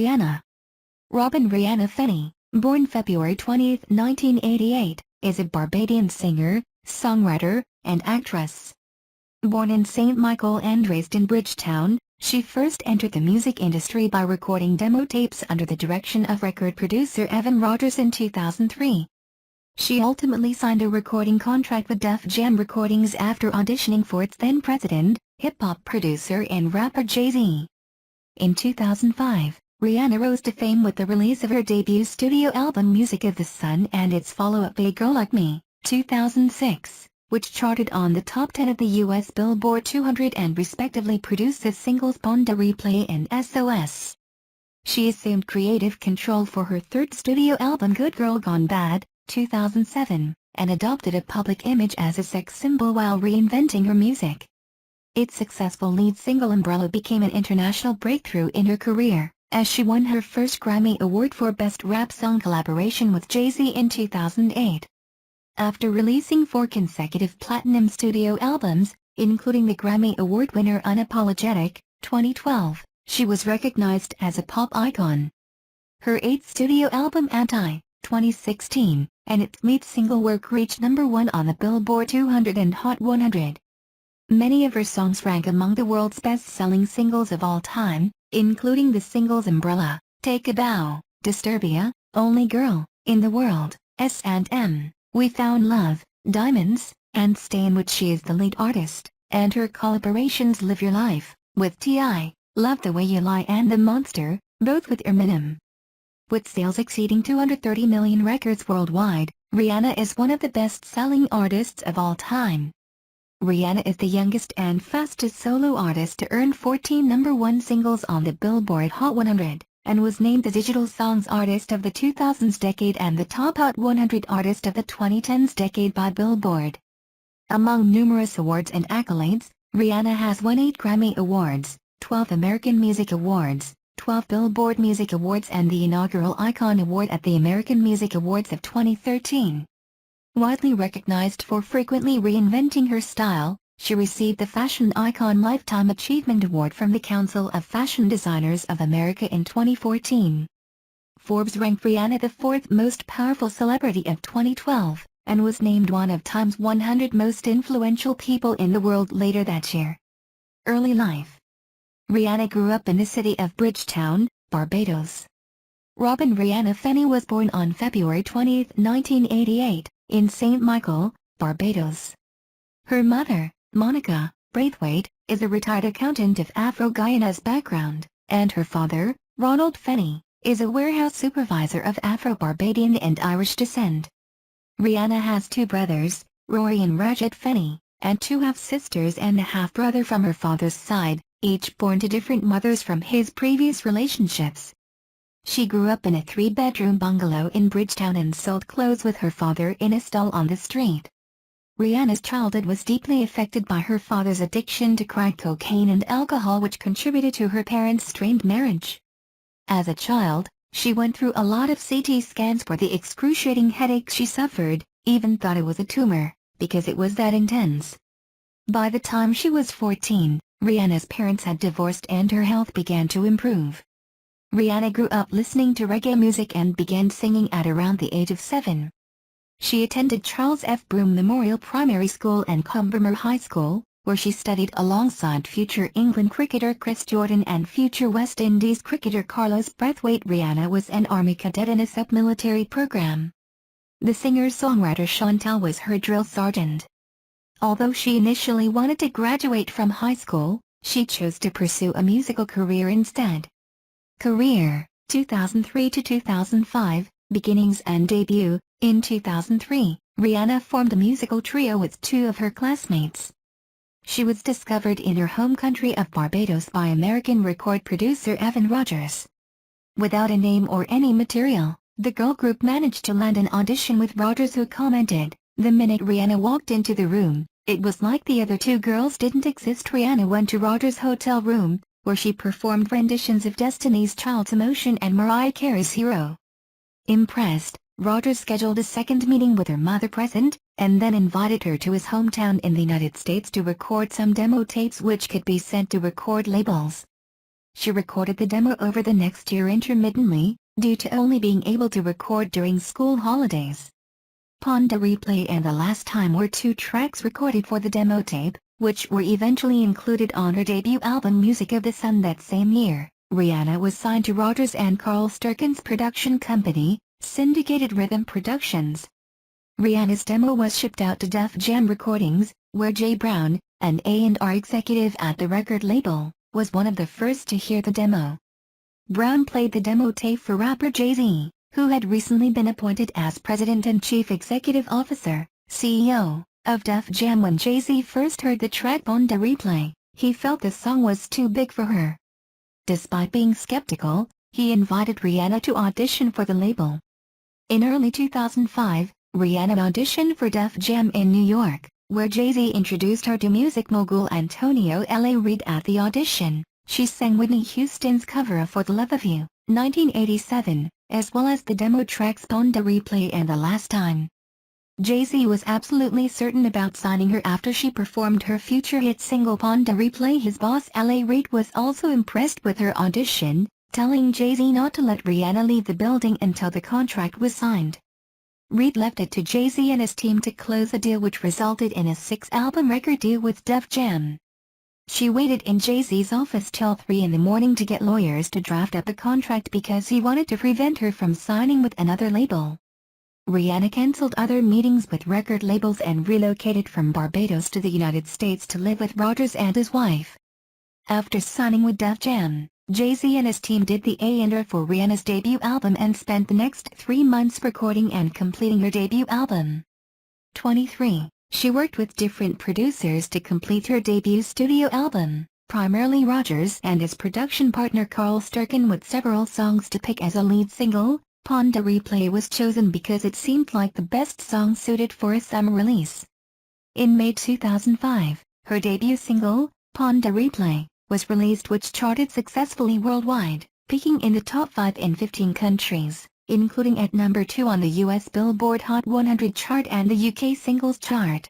Rihanna. Robyn Rihanna Fenty, born February 20, 1988, is a Barbadian singer, songwriter, and actress. Born in St. Michael and raised in Bridgetown, she first entered the music industry by recording demo tapes under the direction of record producer Evan Rogers in 2003. She ultimately signed a recording contract with Def Jam Recordings after auditioning for its then-president, hip-hop producer and rapper Jay-Z. In 2005, Rihanna rose to fame with the release of her debut studio album Music of the Sun and its follow-up A Girl Like Me, 2006, which charted on the top 10 of the US Billboard 200 and respectively produced the singles Pon de Replay and SOS. She assumed creative control for her third studio album Good Girl Gone Bad, 2007, and adopted a public image as a sex symbol while reinventing her music. Its successful lead single Umbrella became an international breakthrough in her career, as she won her first Grammy Award for Best Rap Song collaboration with Jay-Z in 2008. After releasing 4 consecutive platinum studio albums, including the Grammy Award winner Unapologetic, 2012, she was recognized as a pop icon. Her 8th studio album Anti, 2016, and its lead single Work reached #1 on the Billboard 200 and Hot 100. Many of her songs rank among the world's best-selling singles of all time, including the singles Umbrella, Take a Bow, Disturbia, Only Girl in the World, S&M, We Found Love, Diamonds, and Stay, in which she is the lead artist, and her collaborations Live Your Life, with T.I., Love the Way You Lie and The Monster, both with Eminem. With sales exceeding 230 million records worldwide, Rihanna is one of the best-selling artists of all time. Rihanna is the youngest and fastest solo artist to earn 14 #1 singles on the Billboard Hot 100, and was named the Digital Songs Artist of the 2000s decade and the Top Hot 100 Artist of the 2010s decade by Billboard. Among numerous awards and accolades, Rihanna has won 8 Grammy Awards, 12 American Music Awards, 12 Billboard Music Awards and the inaugural Icon Award at the American Music Awards of 2013. Widely recognized for frequently reinventing her style, she received the Fashion Icon Lifetime Achievement Award from the Council of Fashion Designers of America in 2014. Forbes ranked Rihanna the 4th most powerful celebrity of 2012, and was named one of Time's 100 most influential people in the world later that year. Early life. Rihanna grew up in the city of Bridgetown, Barbados. Robyn Rihanna Fenty was born on February 20, 1988, in St. Michael, Barbados. Her mother, Monica Braithwaite, is a retired accountant of Afro-Guyana's background, and her father, Ronald Fenty, is a warehouse supervisor of Afro-Barbadian and Irish descent. Rihanna has 2 brothers, Rory and Rajat Fenty, and 2 half-sisters and a half-brother from her father's side, each born to different mothers from his previous relationships. She grew up in a 3-bedroom bungalow in Bridgetown and sold clothes with her father in a stall on the street. Rihanna's childhood was deeply affected by her father's addiction to crack cocaine and alcohol, which contributed to her parents' strained marriage. As a child, she went through a lot of CT scans for the excruciating headaches she suffered, even thought it was a tumor, because it was that intense. By the time she was 14, Rihanna's parents had divorced and her health began to improve. Rihanna grew up listening to reggae music and began singing at around the age of 7. She attended Charles F. Broome Memorial Primary School and Combermere High School, where she studied alongside future England cricketer Chris Jordan and future West Indies cricketer Carlos Braithwaite. Rihanna was an Army cadet in a sub-military program. The singer-songwriter Chantal was her drill sergeant. Although she initially wanted to graduate from high school, she chose to pursue a musical career instead. Career, 2003 to 2005, beginnings and debut. In 2003, Rihanna formed a musical trio with 2 of her classmates. She was discovered in her home country of Barbados by American record producer Evan Rogers. Without a name or any material, the girl group managed to land an audition with Rogers, who commented, "The minute Rihanna walked into the room, it was like the other 2 girls didn't exist." Rihanna went to Rogers' hotel room, where she performed renditions of Destiny's Child's Emotion and Mariah Carey's Hero. Impressed, Rogers scheduled a second meeting with her mother present, and then invited her to his hometown in the United States to record some demo tapes which could be sent to record labels. she recorded the demo over the next year intermittently, due to only being able to record during school holidays. Pon de Replay and The Last Time were two tracks recorded for the demo tape, which were eventually included on her debut album Music of the Sun that same year. Rihanna was signed to Rodgers and Carl Sturken's production company, Syndicated Rhythm Productions. Rihanna's demo was shipped out to Def Jam Recordings, where Jay Brown, an A&R executive at the record label, was one of the first to hear the demo. Brown played the demo tape for rapper Jay-Z, who had recently been appointed as President and Chief Executive Officer, CEO, of Def Jam. When Jay-Z first heard the track Pon de Replay, he felt the song was too big for her. Despite being skeptical, he invited Rihanna to audition for the label. In early 2005, Rihanna auditioned for Def Jam in New York, where Jay-Z introduced her to music mogul Antonio L.A. Reid. At the audition, she sang Whitney Houston's cover of For the Love of You, 1987, as well as the demo tracks Pon de Replay and The Last Time. Jay-Z was absolutely certain about signing her after she performed her future hit single Pon de Replay. His boss L.A. Reid was also impressed with her audition, telling Jay-Z not to let Rihanna leave the building until the contract was signed. Reid left it to Jay-Z and his team to close the deal, which resulted in a 6-album record deal with Def Jam. She waited in Jay-Z's office till 3 in the morning to get lawyers to draft up the contract because he wanted to prevent her from signing with another label. Rihanna cancelled other meetings with record labels and relocated from Barbados to the United States to live with Rodgers and his wife. After signing with Def Jam, Jay-Z and his team did the A&R for Rihanna's debut album and spent the next 3 months recording and completing her debut album. 23. She worked with different producers to complete her debut studio album, primarily Rodgers and his production partner Carl Sturken, with several songs to pick as a lead single. Pon de Replay was chosen because it seemed like the best song suited for a summer release. In May 2005, her debut single, Pon de Replay, was released, which charted successfully worldwide, peaking in the top 5 in 15 countries, including at number 2 on the US Billboard Hot 100 chart and the UK Singles Chart.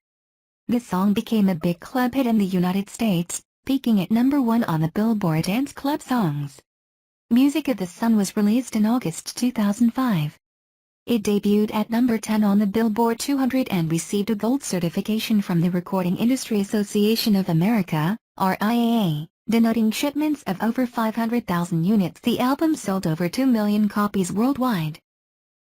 The song became a big club hit in the United States, peaking at number 1 on the Billboard Dance Club Songs. Music of the Sun was released in August 2005. It debuted at number 10 on the Billboard 200 and received a gold certification from the Recording Industry Association of America, RIAA, denoting shipments of over 500,000 units. The album sold over 2 million copies worldwide.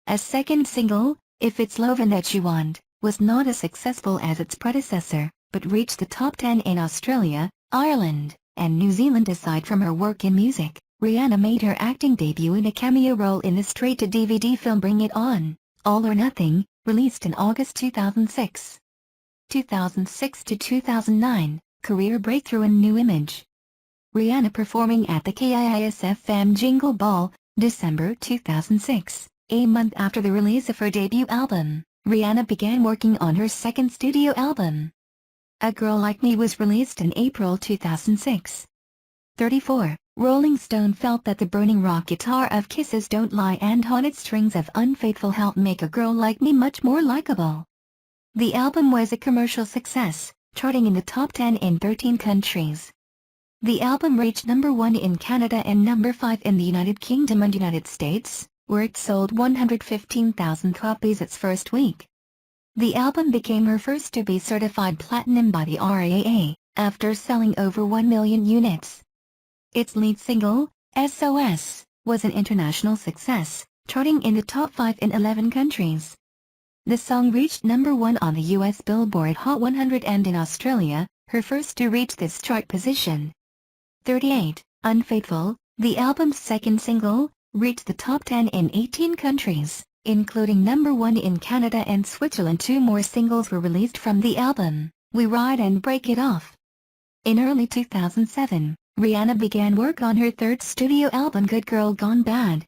A second single, If It's Lovin' That You Want, was not as successful as its predecessor, but reached the top 10 in Australia, Ireland, and New Zealand. Aside from her work in music, Rihanna made her acting debut in a cameo role in the straight-to-DVD film Bring It On, All or Nothing, released in August 2006. 2006 to 2009, career breakthrough and new image. Rihanna performing at the KIISFM Jingle Ball, December 2006, a month after the release of her debut album. Rihanna began working on her second studio album. A Girl Like Me was released in April 2006. 34. Rolling Stone felt that the burning rock guitar of Kiss's Don't Lie and haunted strings of Unfaithful helped make A Girl Like Me much more likable. The album was a commercial success, charting in the top 10 in 13 countries. The album reached number 1 in Canada and number 5 in the United Kingdom and United States, where it sold 115,000 copies its first week. The album became her first to be certified platinum by the RIAA, after selling over 1 million units. Its lead single, SOS, was an international success, charting in the top 5 in 11 countries. The song reached number 1 on the US Billboard Hot 100 and in Australia, her first to reach this chart position. 38. Unfaithful, the album's second single, reached the top 10 in 18 countries, including number 1 in Canada and Switzerland. 2 more singles were released from the album, We Ride and Break It Off. In early 2007, Rihanna began work on her third studio album Good Girl Gone Bad.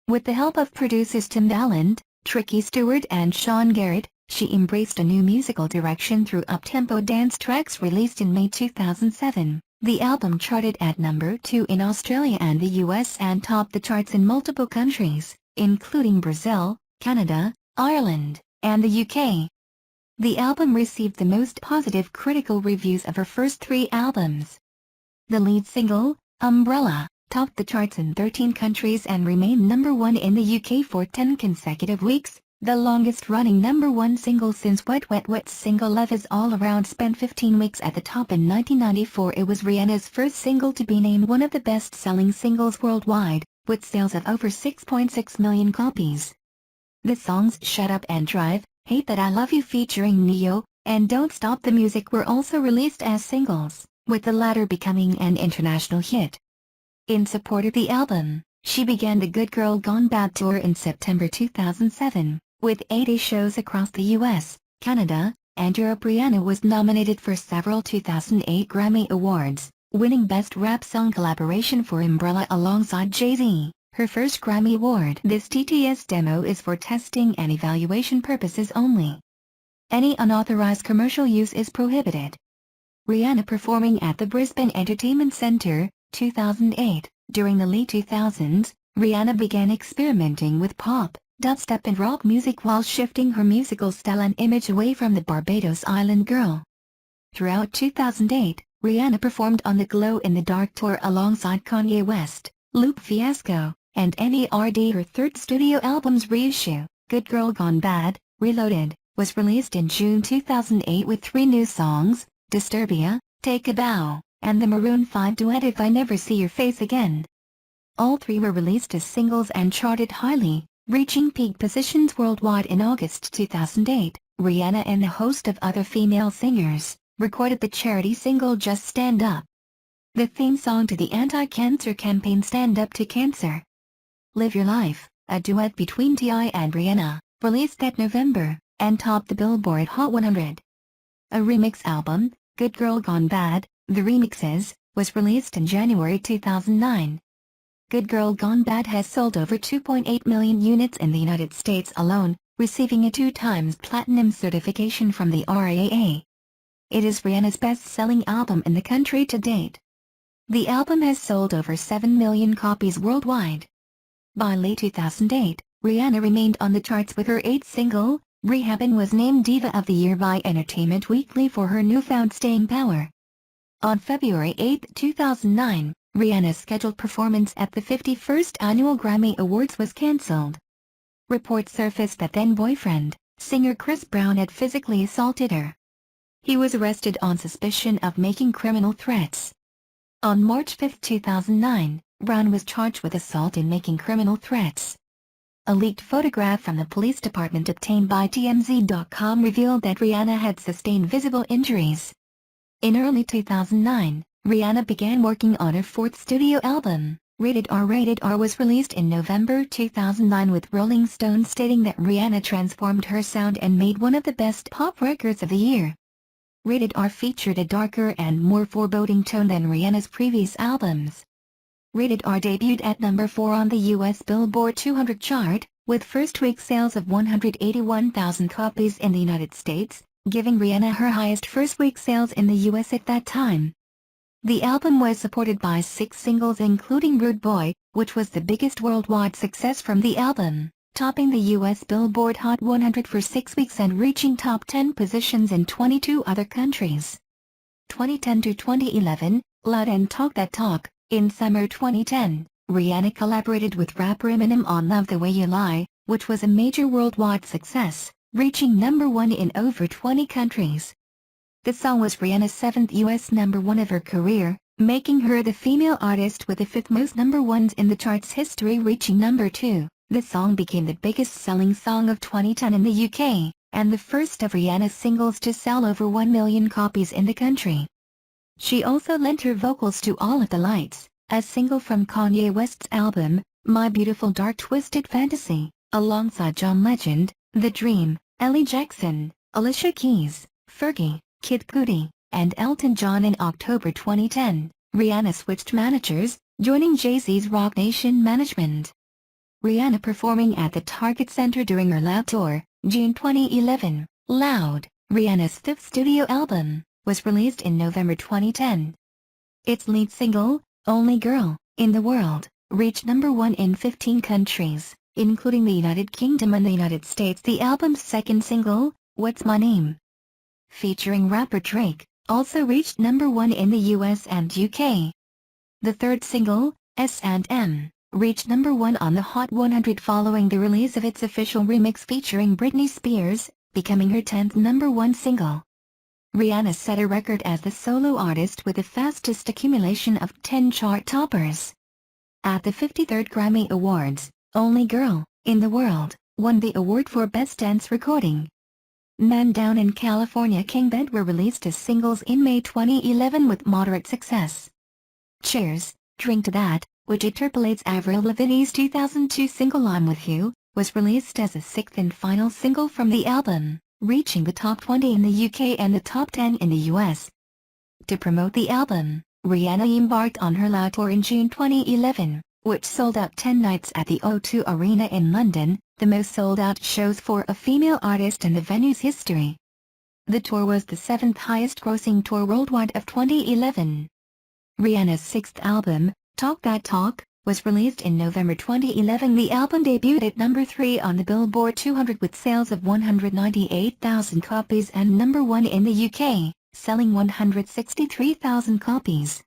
With the help of producers Tim Valland, Tricky Stewart and Sean Garrett, she embraced a new musical direction through up-tempo dance tracks. Released in May 2007, the album charted at number 2 in Australia and the US and topped the charts in multiple countries, including Brazil, Canada, Ireland, and the UK. The album received the most positive critical reviews of her first 3 albums. The lead single, Umbrella, topped the charts in 13 countries and remained number 1 in the UK for 10 consecutive weeks, the longest-running number 1 single since Wet Wet Wet's single Love Is All Around spent 15 weeks at the top in 1994. It was Rihanna's first single to be named one of the best-selling singles worldwide, with sales of over 6.6 million copies. The songs Shut Up and Drive, Hate That I Love You featuring Ne-Yo, and Don't Stop the Music were also released as singles, with the latter becoming an international hit. In support of the album, she began the Good Girl Gone Bad tour in September 2007, with 80 shows across the US, Canada, and Europe. Rihanna was nominated for several 2008 Grammy Awards, winning Best Rap Song Collaboration for Umbrella alongside Jay-Z, her first Grammy Award. This TTS demo is for testing and evaluation purposes only. Any unauthorized commercial use is prohibited. Rihanna performing at the Brisbane Entertainment Centre, 2008. During the late 2000s, Rihanna began experimenting with pop, dubstep and rock music while shifting her musical style and image away from the Barbados island girl. Throughout 2008, Rihanna performed on the Glow in the Dark tour alongside Kanye West, Lupe Fiasco, and N.E.R.D. Her third studio album's reissue, Good Girl Gone Bad, Reloaded, was released in June 2008 with 3 new songs, Disturbia, Take a Bow, and the Maroon 5 duet If I Never See Your Face Again. All 3 were released as singles and charted highly, reaching peak positions worldwide in August 2008. Rihanna and a host of other female singers recorded the charity single Just Stand Up, the theme song to the anti-cancer campaign Stand Up to Cancer. Live Your Life, a duet between T.I. and Rihanna, released that November, and topped the Billboard Hot 100. A remix album, Good Girl Gone Bad, The Remixes, was released in January 2009. Good Girl Gone Bad has sold over 2.8 million units in the United States alone, receiving a 2x platinum certification from the RIAA. It is Rihanna's best-selling album in the country to date. The album has sold over 7 million copies worldwide. By late 2008, Rihanna remained on the charts with her 8th single, Rehab, and was named Diva of the Year by Entertainment Weekly for her newfound staying power. On February 8, 2009, Rihanna's scheduled performance at the 51st Annual Grammy Awards was cancelled. Reports surfaced that then-boyfriend, singer Chris Brown, had physically assaulted her. He was arrested on suspicion of making criminal threats. On March 5, 2009, Brown was charged with assault and making criminal threats. A leaked photograph from the police department obtained by TMZ.com revealed that Rihanna had sustained visible injuries. In early 2009, Rihanna began working on her 4th studio album, Rated R. Rated R was released in November 2009, with Rolling Stone stating that Rihanna transformed her sound and made one of the best pop records of the year. Rated R featured a darker and more foreboding tone than Rihanna's previous albums. Rated R debuted at number 4 on the US Billboard 200 chart, with first-week sales of 181,000 copies in the United States, giving Rihanna her highest first-week sales in the US at that time. The album was supported by 6 singles including Rude Boy, which was the biggest worldwide success from the album, topping the US Billboard Hot 100 for 6 weeks and reaching top 10 positions in 22 other countries. 2010 to 2011, Loud and Talk That Talk. In summer 2010, Rihanna collaborated with rapper Eminem on Love the Way You Lie, which was a major worldwide success, reaching number 1 in over 20 countries. The song was Rihanna's 7th US number 1 of her career, making her the female artist with the 5th most number 1s in the chart's history, reaching number 2. The song became the biggest-selling song of 2010 in the UK, and the first of Rihanna's singles to sell over 1 million copies in the country. She also lent her vocals to All of the Lights, a single from Kanye West's album, My Beautiful Dark Twisted Fantasy, alongside John Legend, The Dream, Ellie Jackson, Alicia Keys, Fergie, Kid Cudi, and Elton John. In October 2010, Rihanna switched managers, joining Jay-Z's Roc Nation management. Rihanna performing at the Target Center during her Loud tour, June 2011. Loud, Rihanna's 5th studio album, was released in November 2010. Its lead single, Only Girl in the World, reached number 1 in 15 countries, including the United Kingdom and the United States. The album's 2nd single, What's My Name, featuring rapper Drake, also reached number 1 in the US and UK. The 3rd single, S&M, reached number 1 on the Hot 100 following the release of its official remix featuring Britney Spears, becoming her 10th number 1 single. Rihanna set a record as the solo artist with the fastest accumulation of 10 chart toppers. At the 53rd Grammy Awards, Only Girl in the World won the award for Best Dance Recording. Man Down in California King Bed were released as singles in May 2011 with moderate success. Cheers, Drink to That, which interpolates Avril Lavigne's 2002 single I'm With You, was released as a 6th and final single from the album, reaching the top 20 in the UK and the top 10 in the US. To promote the album, Rihanna embarked on her Loud Tour in June 2011, which sold out 10 nights at the O2 Arena in London, the most sold-out shows for a female artist in the venue's history. The tour was the 7th highest-grossing tour worldwide of 2011. Rihanna's 6th album, Talk That Talk, was released in November 2011. The album debuted at number 3 on the Billboard 200 with sales of 198,000 copies and number 1 in the UK, selling 163,000 copies.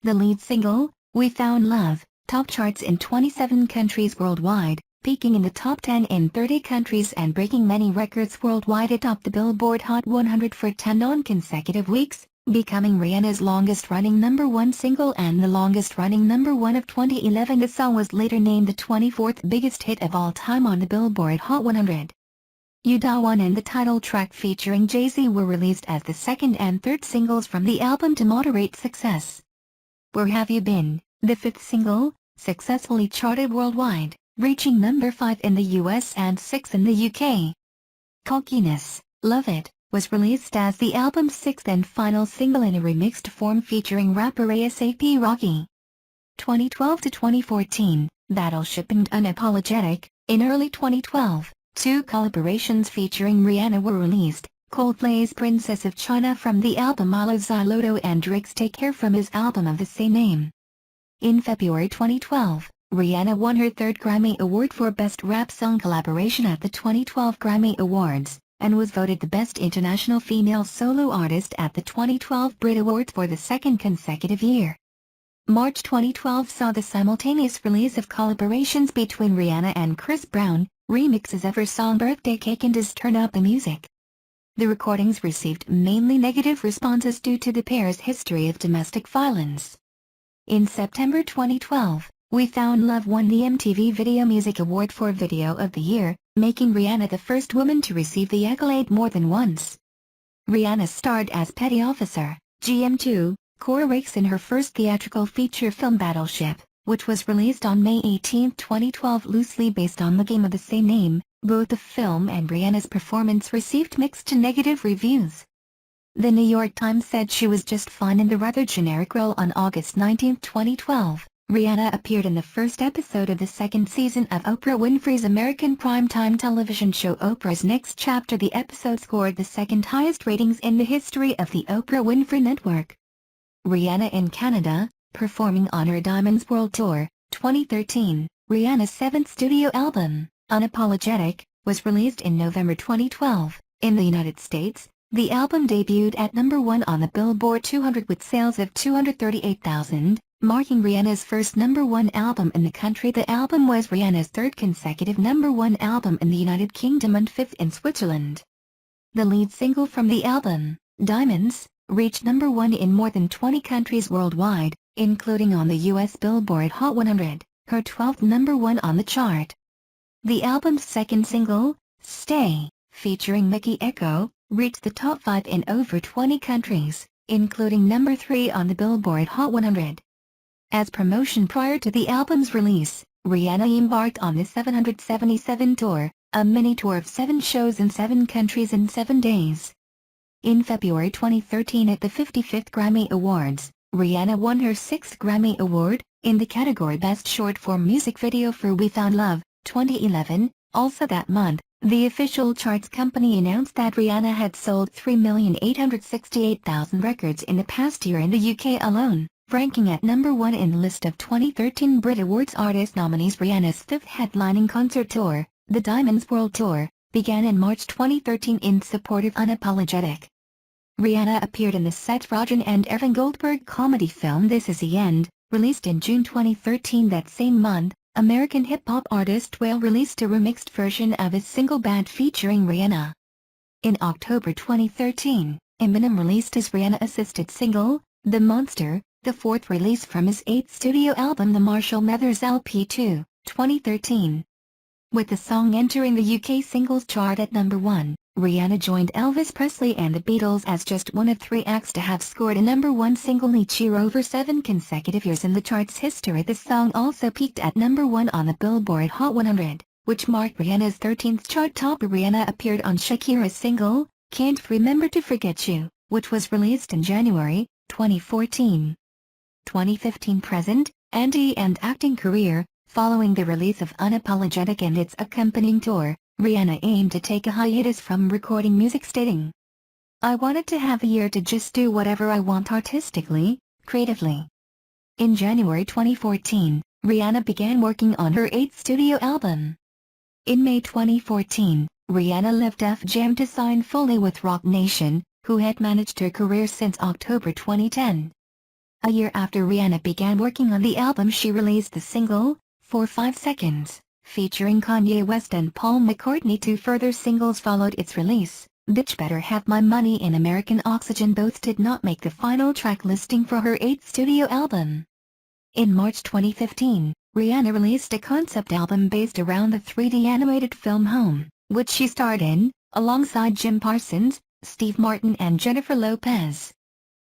The lead single, We Found Love, topped charts in 27 countries worldwide, peaking in the top 10 in 30 countries and breaking many records worldwide. It topped the Billboard Hot 100 for 10 non-consecutive weeks, becoming Rihanna's longest-running number 1 single and the longest-running number 1 of 2011. The song was later named the 24th biggest hit of all time on the Billboard Hot 100. You Da One and the title track featuring Jay-Z were released as the second and third singles from the album to moderate success. Where Have You Been, the 5th single, successfully charted worldwide, reaching number 5 in the US and 6 in the UK. Cockiness, Love It, was released as the album's 6th and final single in a remixed form featuring rapper A$AP Rocky. 2012 to 2014, Battleship and Unapologetic. In early 2012, 2 collaborations featuring Rihanna were released, Coldplay's Princess of China from the album Alo Xyloto and Drake's Take Care from his album of the same name. In February 2012, Rihanna won her 3rd Grammy Award for Best Rap Song Collaboration at the 2012 Grammy Awards, and was voted the Best International Female Solo Artist at the 2012 Brit Awards for the 2nd consecutive year. March 2012 saw the simultaneous release of collaborations between Rihanna and Chris Brown, remixes of her song Birthday Cake and Just Turn Up the Music. The recordings received mainly negative responses due to the pair's history of domestic violence. In September 2012, We Found Love won the MTV Video Music Award for Video of the Year, making Rihanna the first woman to receive the accolade more than once. Rihanna starred as Petty Officer, GM2, Cora Rakes in her first theatrical feature film Battleship, which was released on May 18, 2012 loosely based on the game of the same name. Both the film and Rihanna's performance received mixed to negative reviews. The New York Times said she was just fine in the rather generic role. On August 19, 2012, Rihanna appeared in the first episode of the 2nd season of Oprah Winfrey's American primetime television show Oprah's Next Chapter. The episode scored the 2nd highest ratings in the history of the Oprah Winfrey Network. Rihanna in Canada, performing on her Diamonds World Tour, 2013, Rihanna's 7th studio album, Unapologetic, was released in November 2012. In the United States, the album debuted at number 1 on the Billboard 200 with sales of 238,000, marking Rihanna's first number 1 album in the country. The album was Rihanna's 3rd consecutive number 1 album in the United Kingdom and 5th in Switzerland. The lead single from the album, Diamonds, reached number 1 in more than 20 countries worldwide, including on the US Billboard Hot 100, her 12th number 1 on the chart. The album's 2nd single, Stay, featuring Mickey Echo, reached the top 5 in over 20 countries, including number 3 on the Billboard Hot 100. As promotion prior to the album's release, Rihanna embarked on the 777 Tour, a mini-tour of 7 shows in 7 countries in 7 days. In February 2013 at the 55th Grammy Awards, Rihanna won her 6th Grammy Award, in the category Best Short-Form Music Video for We Found Love, 2011. Also that month, the official charts company announced that Rihanna had sold 3,868,000 records in the past year in the UK alone, ranking at number 1 in the list of 2013 Brit Awards artist nominees. Rihanna's 5th headlining concert tour, the Diamonds World Tour, began in March 2013 in support of Unapologetic. Rihanna appeared in the Seth Rogen and Evan Goldberg comedy film This Is the End, Released in June 2013. That same month, American hip-hop artist Whale released a remixed version of his single Bad featuring Rihanna. In October 2013, Eminem released his Rihanna-assisted single, The Monster, the fourth release from his eighth studio album The Marshall Mathers LP2, 2013. With the song entering the UK singles chart at number 1, Rihanna joined Elvis Presley and the Beatles as just one of 3 acts to have scored a number 1 single each year over 7 consecutive years in the chart's history. The song also peaked at number 1 on the Billboard Hot 100, which marked Rihanna's 13th chart topper. Rihanna appeared on Shakira's single, Can't Remember to Forget You, which was released in January 2014. 2015. Present, Andy and acting career. Following the release of Unapologetic and its accompanying tour, Rihanna aimed to take a hiatus from recording music, stating, "I wanted to have a year to just do whatever I want artistically, creatively." In January 2014, Rihanna began working on her 8th studio album. In May 2014, Rihanna left Def Jam to sign fully with Roc Nation, who had managed her career since October 2010. A year after Rihanna began working on the album, she released the single, For 5 Seconds, featuring Kanye West and Paul McCartney. 2 further singles followed its release, Bitch Better Have My Money and American Oxygen. Both did not make the final track listing for her 8th studio album. In March 2015, Rihanna released a concept album based around the 3D animated film Home, which she starred in, alongside Jim Parsons, Steve Martin and Jennifer Lopez.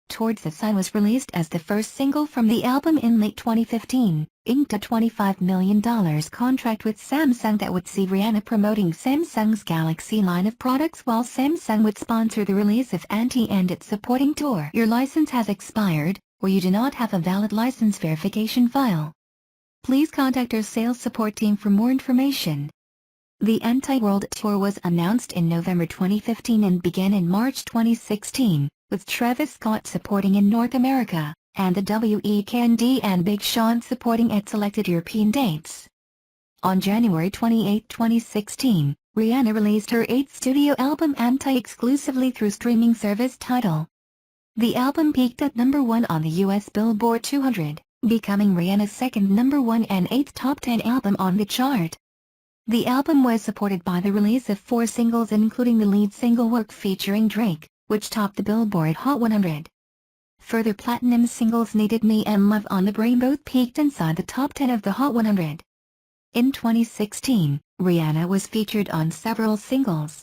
Towards the Sun was released as the first single from the album in late 2015, inked a $25 million contract with Samsung that would see Rihanna promoting Samsung's Galaxy line of products, while Samsung would sponsor the release of Anti and its supporting tour. Your license has expired, or you do not have a valid license verification file. Please contact our sales support team for more information. The Anti-World Tour was announced in November 2015 and began in March 2016, with Travis Scott supporting in North America, and the Weeknd and Big Sean supporting at selected European dates. On January 28, 2016, Rihanna released her 8th studio album Anti exclusively through streaming service Tidal. The album peaked at number 1 on the US Billboard 200, becoming Rihanna's second number 1 and 8th top 10 album on the chart. The album was supported by the release of 4 singles, including the lead single Work featuring Drake, which topped the Billboard Hot 100. Further platinum singles Needed Me and Love on the Brain both peaked inside the top 10 of the Hot 100. In 2016, Rihanna was featured on several singles.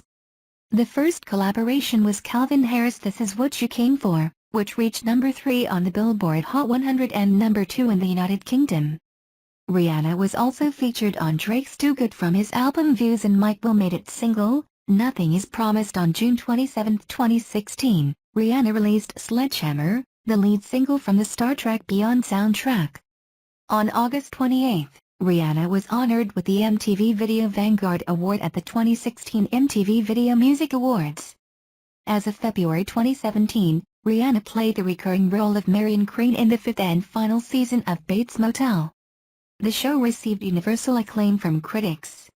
The first collaboration was Calvin Harris' This Is What You Came For, which reached number 3 on the Billboard Hot 100 and number 2 in the United Kingdom. Rihanna was also featured on Drake's Too Good from his album Views, and Mike Will made its single, Nothing Is Promised. On June 27, 2016, Rihanna released Sledgehammer, the lead single from the Star Trek Beyond soundtrack. On August 28, Rihanna was honored with the MTV Video Vanguard Award at the 2016 MTV Video Music Awards. As of February 2017, Rihanna played the recurring role of Marion Crane in the 5th and final season of Bates Motel. The show received universal acclaim from critics.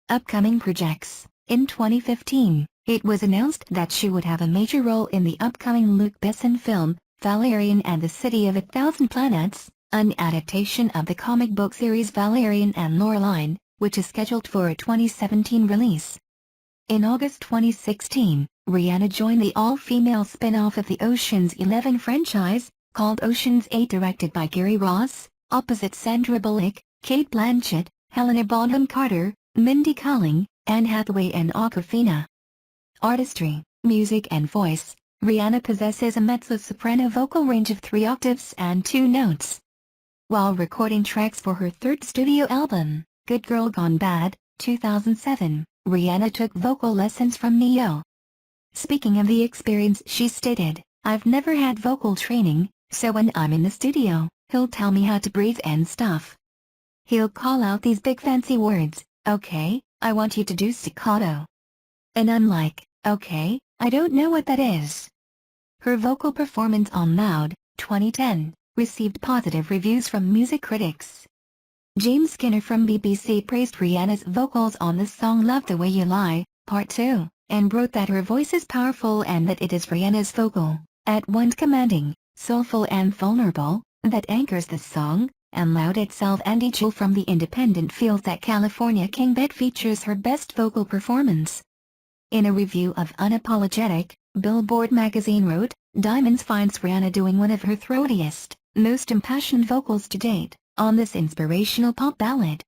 Upcoming projects. In 2015, it was announced that she would have a major role in the upcoming Luc Besson film, Valerian and the City of a Thousand Planets, an adaptation of the comic book series Valerian and Laureline, which is scheduled for a 2017 release. In August 2016, Rihanna joined the all-female spin-off of the Ocean's 11 franchise, called Ocean's 8, directed by Gary Ross, opposite Sandra Bullock, Cate Blanchett, Helena Bonham Carter, Mindy Kaling, Anne Hathaway and Awkwafina. Artistry, music and voice. Rihanna possesses a mezzo-soprano vocal range of 3 octaves and 2 notes. While recording tracks for her 3rd studio album, Good Girl Gone Bad, 2007, Rihanna took vocal lessons from Ne-Yo. Speaking of the experience, she stated, "I've never had vocal training, so when I'm in the studio, he'll tell me how to breathe and stuff. He'll call out these big fancy words, okay, I want you to do staccato. And I'm like, okay, I don't know what that is." Her vocal performance on Loud, 2010, received positive reviews from music critics. James Skinner from BBC praised Rihanna's vocals on the song Love the Way You Lie, Part 2, and wrote that her voice is powerful and that it is Rihanna's vocal, at once commanding, soulful and vulnerable, that anchors the song, and loud itself, and each from the independent feels that California King that features her best vocal performance. In a review of Unapologetic, Billboard magazine wrote, Diamonds finds Rihanna doing one of her throatiest, most impassioned vocals to date, on this inspirational pop ballad.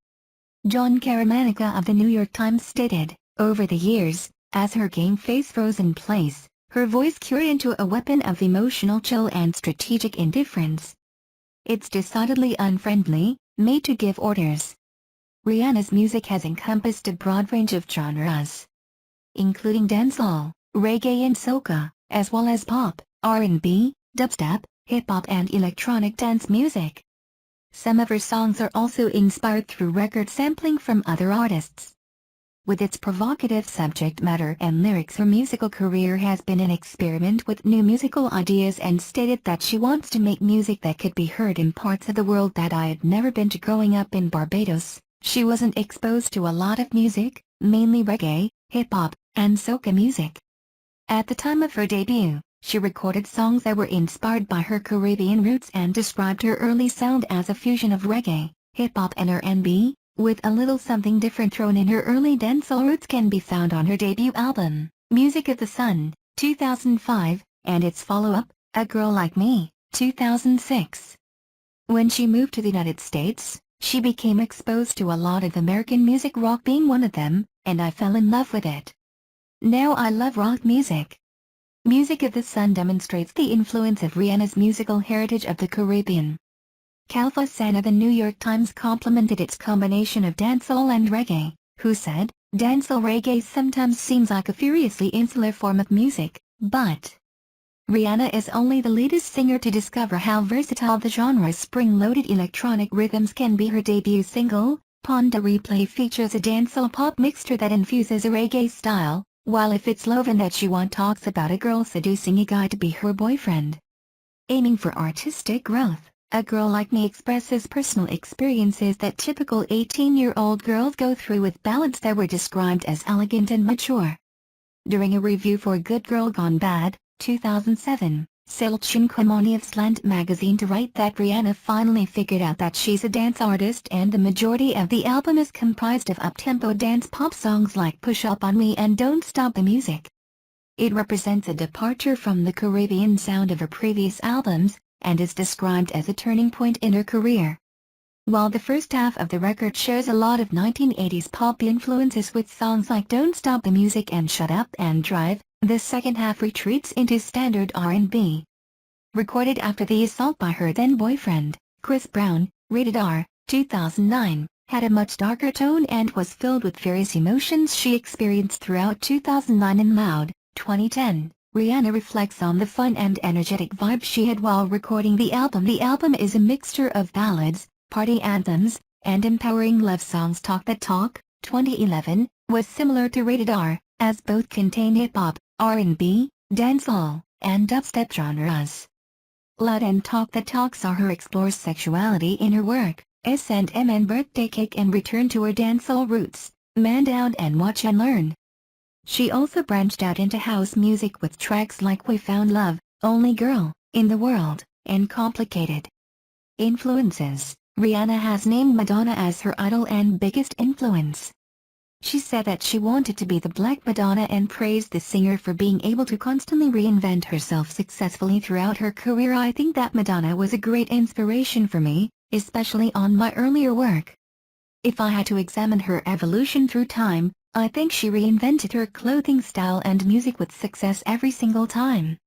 John Caramanica of the New York Times stated, over the years, as her game face froze in place, her voice cured into a weapon of emotional chill and strategic indifference. It's decidedly unfriendly, made to give orders. Rihanna's music has encompassed a broad range of genres, including dancehall, reggae and soca, as well as pop, R&B, dubstep, hip-hop and electronic dance music. Some of her songs are also inspired through record sampling from other artists. With its provocative subject matter and lyrics, her musical career has been an experiment with new musical ideas, and stated that she wants to make music that could be heard in parts of the world that I had never been to. Growing up in Barbados, she wasn't exposed to a lot of music, mainly reggae, hip-hop, and soca music. At the time of her debut, she recorded songs that were inspired by her Caribbean roots and described her early sound as a fusion of reggae, hip-hop and R&B, with a little something different thrown in. Her early dancehall roots can be found on her debut album, Music of the Sun, 2005, and its follow-up, A Girl Like Me, 2006. When she moved to the United States, she became exposed to a lot of American music, rock being one of them, and I fell in love with it. Now I love rock music. Music of the Sun demonstrates the influence of Rihanna's musical heritage of the Caribbean. Kalfa San of the New York Times complimented its combination of dancehall and reggae, who said, dancehall reggae sometimes seems like a furiously insular form of music, but Rihanna is only the latest singer to discover how versatile the genre's spring-loaded electronic rhythms can be. Her debut single, Pon de Replay, features a dancehall pop mixture that infuses a reggae style, while If It's Lovin' That You Want talks about a girl seducing a guy to be her boyfriend. Aiming for artistic growth, A Girl Like Me expresses personal experiences that typical 18-year-old girls go through, with ballads that were described as elegant and mature. During a review for Good Girl Gone Bad, 2007, Selchin Kwamoni of Slant magazine to write that Rihanna finally figured out that she's a dance artist, and the majority of the album is comprised of up-tempo dance pop songs like Push Up On Me and Don't Stop the Music. It represents a departure from the Caribbean sound of her previous albums, and is described as a turning point in her career. While the first half of the record shows a lot of 1980s pop influences with songs like Don't Stop the Music and Shut Up and Drive, the second half retreats into standard R&B. Recorded after the assault by her then-boyfriend, Chris Brown, Rated R, 2009, had a much darker tone and was filled with various emotions she experienced throughout 2009. In Loud, 2010, Rihanna reflects on the fun and energetic vibe she had while recording the album. The album is a mixture of ballads, party anthems, and empowering love songs. Talk That Talk, 2011, was similar to Rated R, as both contain hip-hop, R&B, dancehall, and dubstep genres. Loud and Talk That Talk saw her explore sexuality in her work, S&M and Birthday Cake, and return to her dancehall roots, Man Down and Watch and Learn. She also branched out into house music with tracks like We Found Love, Only Girl in the World, and Complicated. Influences: Rihanna has named Madonna as her idol and biggest influence. She said that she wanted to be the Black Madonna and praised the singer for being able to constantly reinvent herself successfully throughout her career. I think that Madonna was a great inspiration for me, especially on my earlier work. If I had to examine her evolution through time, I think she reinvented her clothing style and music with success every single time,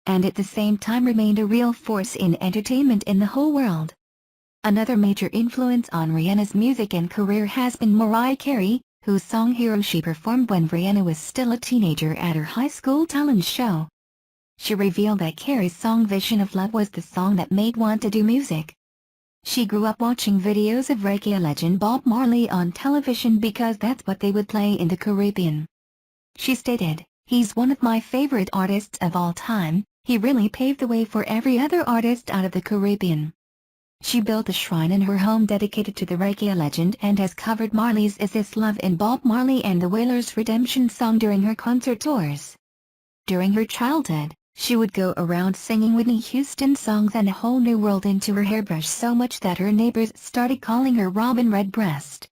and at the same time remained a real force in entertainment in the whole world. Another major influence on Rihanna's music and career has been Mariah Carey, whose song Hero she performed when Rihanna was still a teenager at her high school talent show. She revealed that Carey's song Vision of Love was the song that made want to do music. She grew up watching videos of reggae legend Bob Marley on television because that's what they would play in the Caribbean. She stated, "He's one of my favorite artists of all time, he really paved the way for every other artist out of the Caribbean." She built a shrine in her home dedicated to the reggae legend and has covered Marley's Is This Love and Bob Marley and the Wailers' Redemption song during her concert tours. During her childhood, She would go around singing Whitney Houston songs and A Whole New World into her hairbrush so much that her neighbors started calling her Robyn Redbreast.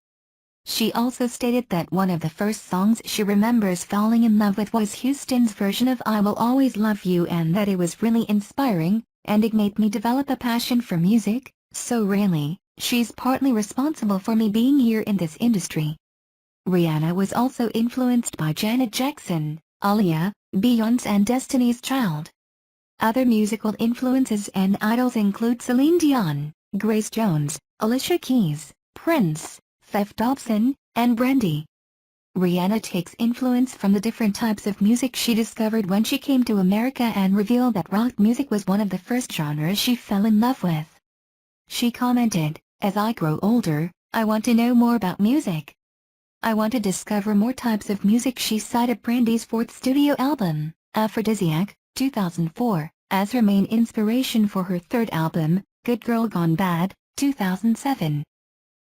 She also stated that one of the first songs she remembers falling in love with was Houston's version of I Will Always Love You, and that it was really inspiring, and it made me develop a passion for music. So really, she's partly responsible for me being here in this industry. Rihanna was also influenced by Janet Jackson, Aaliyah, Beyoncé and Destiny's Child. Other musical influences and idols include Celine Dion, Grace Jones, Alicia Keys, Prince, Faith Dobson, and Brandy. Rihanna takes influence from the different types of music she discovered when she came to America and revealed that rock music was one of the first genres she fell in love with. She commented, "As I grow older, I want to know more about music. I want to discover more types of music." She cited Brandy's fourth studio album, Aphrodisiac, 2004, as her main inspiration for her third album, Good Girl Gone Bad, 2007.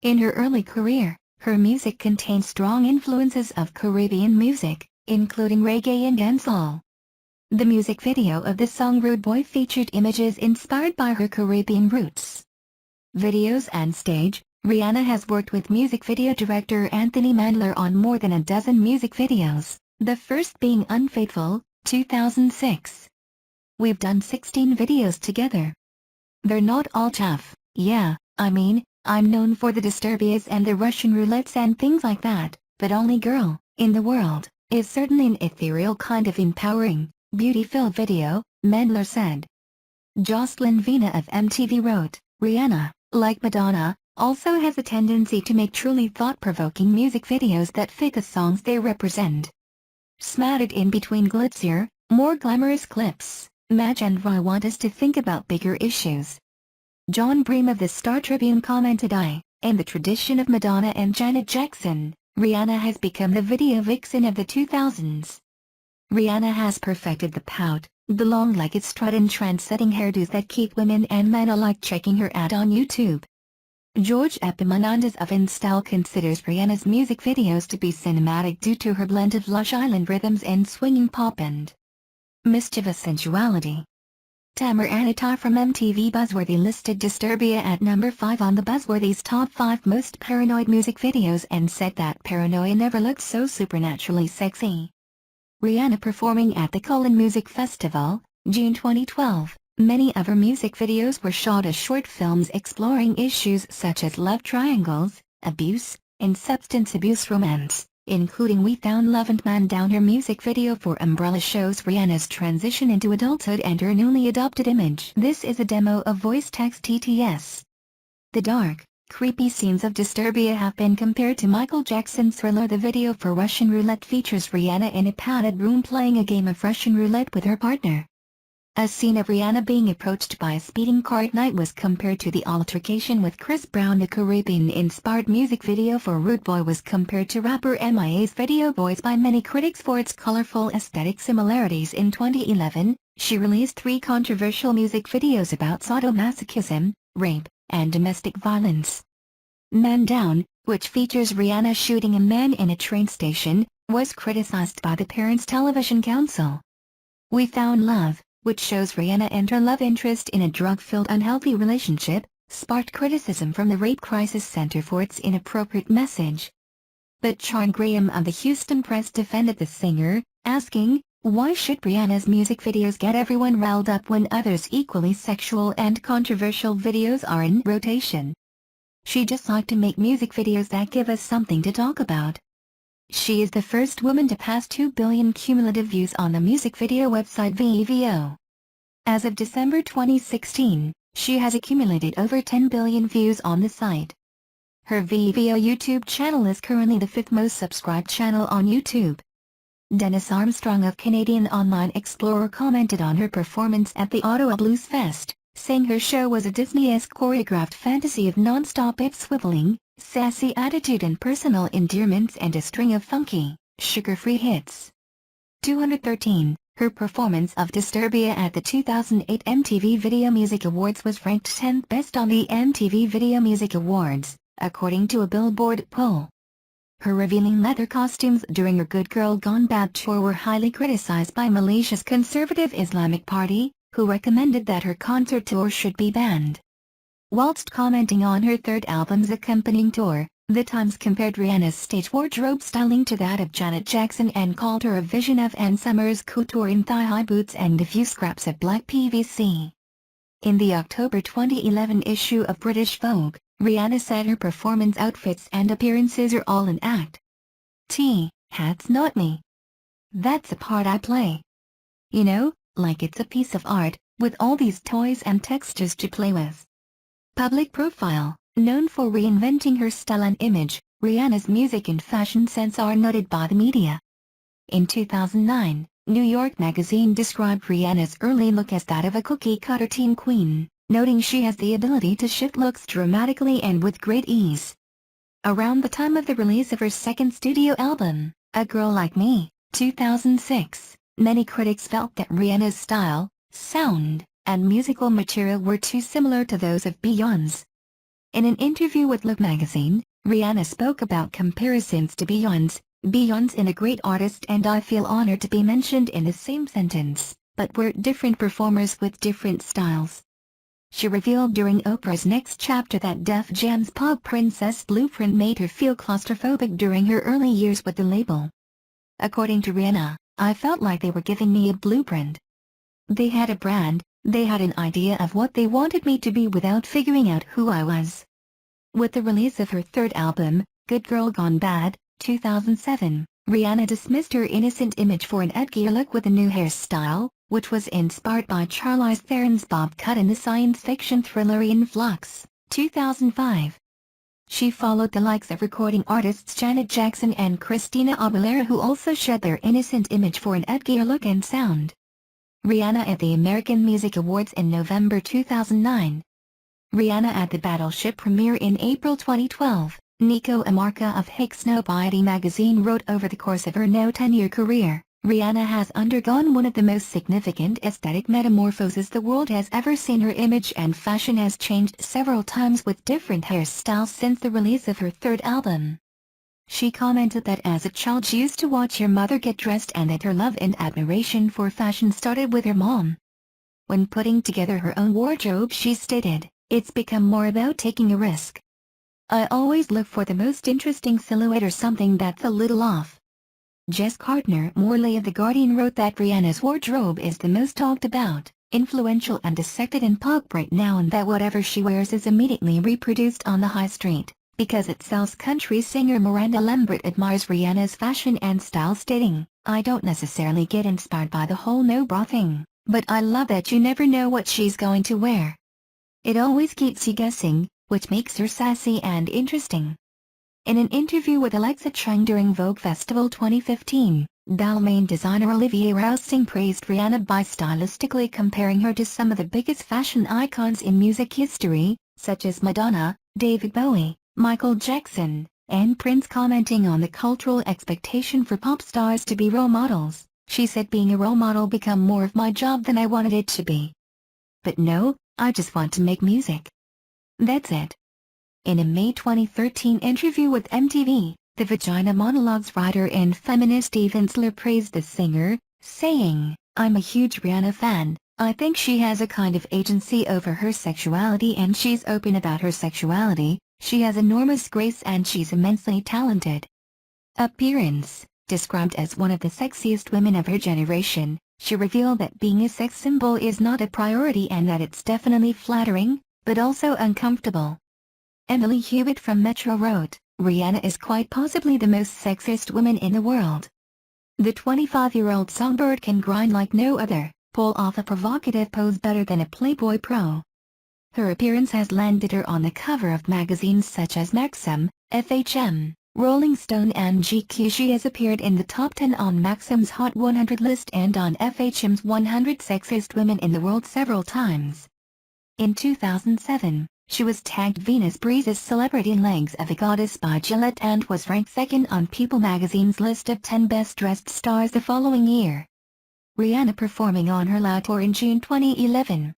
In her early career, her music contained strong influences of Caribbean music, including reggae and dancehall. The music video of the song Rude Boy featured images inspired by her Caribbean roots. Videos and stage. Rihanna has worked with music video director Anthony Mandler on more than a dozen music videos, the first being Unfaithful, 2006. We've done 16 videos together. They're not all tough, yeah, I mean, I'm known for the Disturbias and the Russian roulettes and things like that, but Only Girl in the World is certainly an ethereal kind of empowering, beauty-filled video, Mandler said. Jocelyn Vina of MTV wrote, Rihanna, like Madonna, also has a tendency to make truly thought-provoking music videos that fit the songs they represent. Smattered in between glitzier, more glamorous clips, Madge and Rye want us to think about bigger issues. John Bream of the Star Tribune commented, in the tradition of Madonna and Janet Jackson, Rihanna has become the video vixen of the 2000s. Rihanna has perfected the pout, the long-legged strut and trend-setting hairdos that keep women and men alike checking her out on YouTube. George Epaminondas of InStyle considers Rihanna's music videos to be cinematic due to her blend of lush island rhythms and swinging pop and mischievous sensuality. Tamer Anitar from MTV Buzzworthy listed Disturbia at number 5 on the Buzzworthy's top 5 most paranoid music videos and said that paranoia never looked so supernaturally sexy. Rihanna performing at the Cullen Music Festival, June 2012. Many of her music videos were shot as short films exploring issues such as love triangles, abuse, and substance abuse romance, including We Found Love and Man Down. Her music video for Umbrella shows Rihanna's transition into adulthood and her newly adopted image. This is a demo of voice text TTS. The dark, creepy scenes of Disturbia have been compared to Michael Jackson's Thriller. The video for Russian Roulette features Rihanna in a padded room playing a game of Russian roulette with her partner. A scene of Rihanna being approached by a speeding car at night was compared to the altercation with Chris Brown. The Caribbean-inspired music video for Rude Boy was compared to rapper MIA's Video Boys by many critics for its colorful aesthetic similarities. In 2011, she released 3 controversial music videos about sadomasochism, rape, and domestic violence. Man Down, which features Rihanna shooting a man in a train station, was criticized by the Parents Television Council. We Found Love, which shows Rihanna and her love interest in a drug-filled unhealthy relationship, sparked criticism from the Rape Crisis Center for its inappropriate message. But Sean Graham of the Houston Press defended the singer, asking, why should Rihanna's music videos get everyone riled up when others equally sexual and controversial videos are in rotation? She just liked to make music videos that give us something to talk about. She is the first woman to pass 2 billion cumulative views on the music video website Vevo. As of December 2016, she has accumulated over 10 billion views on the site. Her Vevo YouTube channel is currently the 5th most subscribed channel on YouTube. Dennis Armstrong of Canadian Online Explorer commented on her performance at the Ottawa Blues Fest, saying her show was a Disney-esque choreographed fantasy of non-stop hip-swiveling, sassy attitude and personal endearments and a string of funky, sugar-free hits. 213. Her performance of Disturbia at the 2008 MTV Video Music Awards was ranked 10th best on the MTV Video Music Awards, according to a Billboard poll. Her revealing leather costumes during her Good Girl Gone Bad tour were highly criticized by Malaysia's conservative Islamic Party, who recommended that her concert tour should be banned. Whilst commenting on her third album's accompanying tour, The Times compared Rihanna's stage wardrobe styling to that of Janet Jackson and called her a vision of Ann Summers' couture in thigh-high boots and a few scraps of black PVC. In the October 2011 issue of British Vogue, Rihanna said her performance outfits and appearances are all an act. That's not me. That's a part I play. You know, like it's a piece of art, with all these toys and textures to play with. Public profile. Known for reinventing her style and image, Rihanna's music and fashion sense are noted by the media. In 2009, New York Magazine described Rihanna's early look as that of a cookie-cutter teen queen, noting she has the ability to shift looks dramatically and with great ease. Around the time of the release of her second studio album, A Girl Like Me, 2006, many critics felt that Rihanna's style, sound, and musical material were too similar to those of Beyoncé. In an interview with Look magazine, Rihanna spoke about comparisons to Beyoncé. Beyoncé is a great artist and I feel honored to be mentioned in the same sentence, but we're different performers with different styles. She revealed during Oprah's Next Chapter that Def Jam's pop princess blueprint made her feel claustrophobic during her early years with the label. According to Rihanna, I felt like they were giving me a blueprint. They had a brand, they had an idea of what they wanted me to be without figuring out who I was. With the release of her third album, Good Girl Gone Bad, 2007, Rihanna dismissed her innocent image for an edgier look with a new hairstyle, which was inspired by Charlize Theron's bob cut in the science fiction thriller In Flux, 2005. She followed the likes of recording artists Janet Jackson and Christina Aguilera, who also shed their innocent image for an edgier look and sound. Rihanna at the American Music Awards in November 2009. Rihanna at the Battleship premiere in April 2012, Nico Amarca of Encyclopedia magazine wrote over the course of her now 10-year career, Rihanna has undergone one of the most significant aesthetic metamorphoses the world has ever seen. Her image and fashion has changed several times with different hairstyles since the release of her third album. She commented that as a child she used to watch her mother get dressed and that her love and admiration for fashion started with her mom. When putting together her own wardrobe, she stated, "It's become more about taking a risk. I always look for the most interesting silhouette or something that's a little off." Jess Gardner-Morley of The Guardian wrote that Rihanna's wardrobe is the most talked about, influential and dissected in pop right now, and that whatever she wears is immediately reproduced on the high street, because it sells. Country singer Miranda Lambert admires Rihanna's fashion and style, stating, "I don't necessarily get inspired by the whole no bra thing, but I love that you never know what she's going to wear. It always keeps you guessing, which makes her sassy and interesting." In an interview with Alexa Chung during Vogue Festival 2015, Balmain designer Olivier Roussing praised Rihanna by stylistically comparing her to some of the biggest fashion icons in music history, such as Madonna, David Bowie, Michael Jackson, and Prince. Commenting on the cultural expectation for pop stars to be role models, she said, "Being a role model became more of my job than I wanted it to be. But no, I just want to make music. That's it." In a May 2013 interview with MTV, the Vagina Monologues writer and feminist Eve Ensler praised the singer, saying, "I'm a huge Rihanna fan. I think she has a kind of agency over her sexuality and she's open about her sexuality. She has enormous grace and she's immensely talented." Appearance. Described as one of the sexiest women of her generation, she revealed that being a sex symbol is not a priority and that it's definitely flattering, but also uncomfortable. Emily Hewitt from Metro wrote, "Rihanna is quite possibly the most sexiest woman in the world. The 25-year-old songbird can grind like no other, pull off a provocative pose better than a Playboy pro. Her appearance has landed her on the cover of magazines such as Maxim, FHM, Rolling Stone and GQ. She has appeared in the top 10 on Maxim's Hot 100 list and on FHM's 100 Sexiest Women in the World several times. In 2007, she was tagged Venus Breeze's Celebrity Legs of a Goddess by Gillette and was ranked second on People magazine's list of 10 best-dressed stars the following year. Rihanna performing on her Loud Tour in June 2011.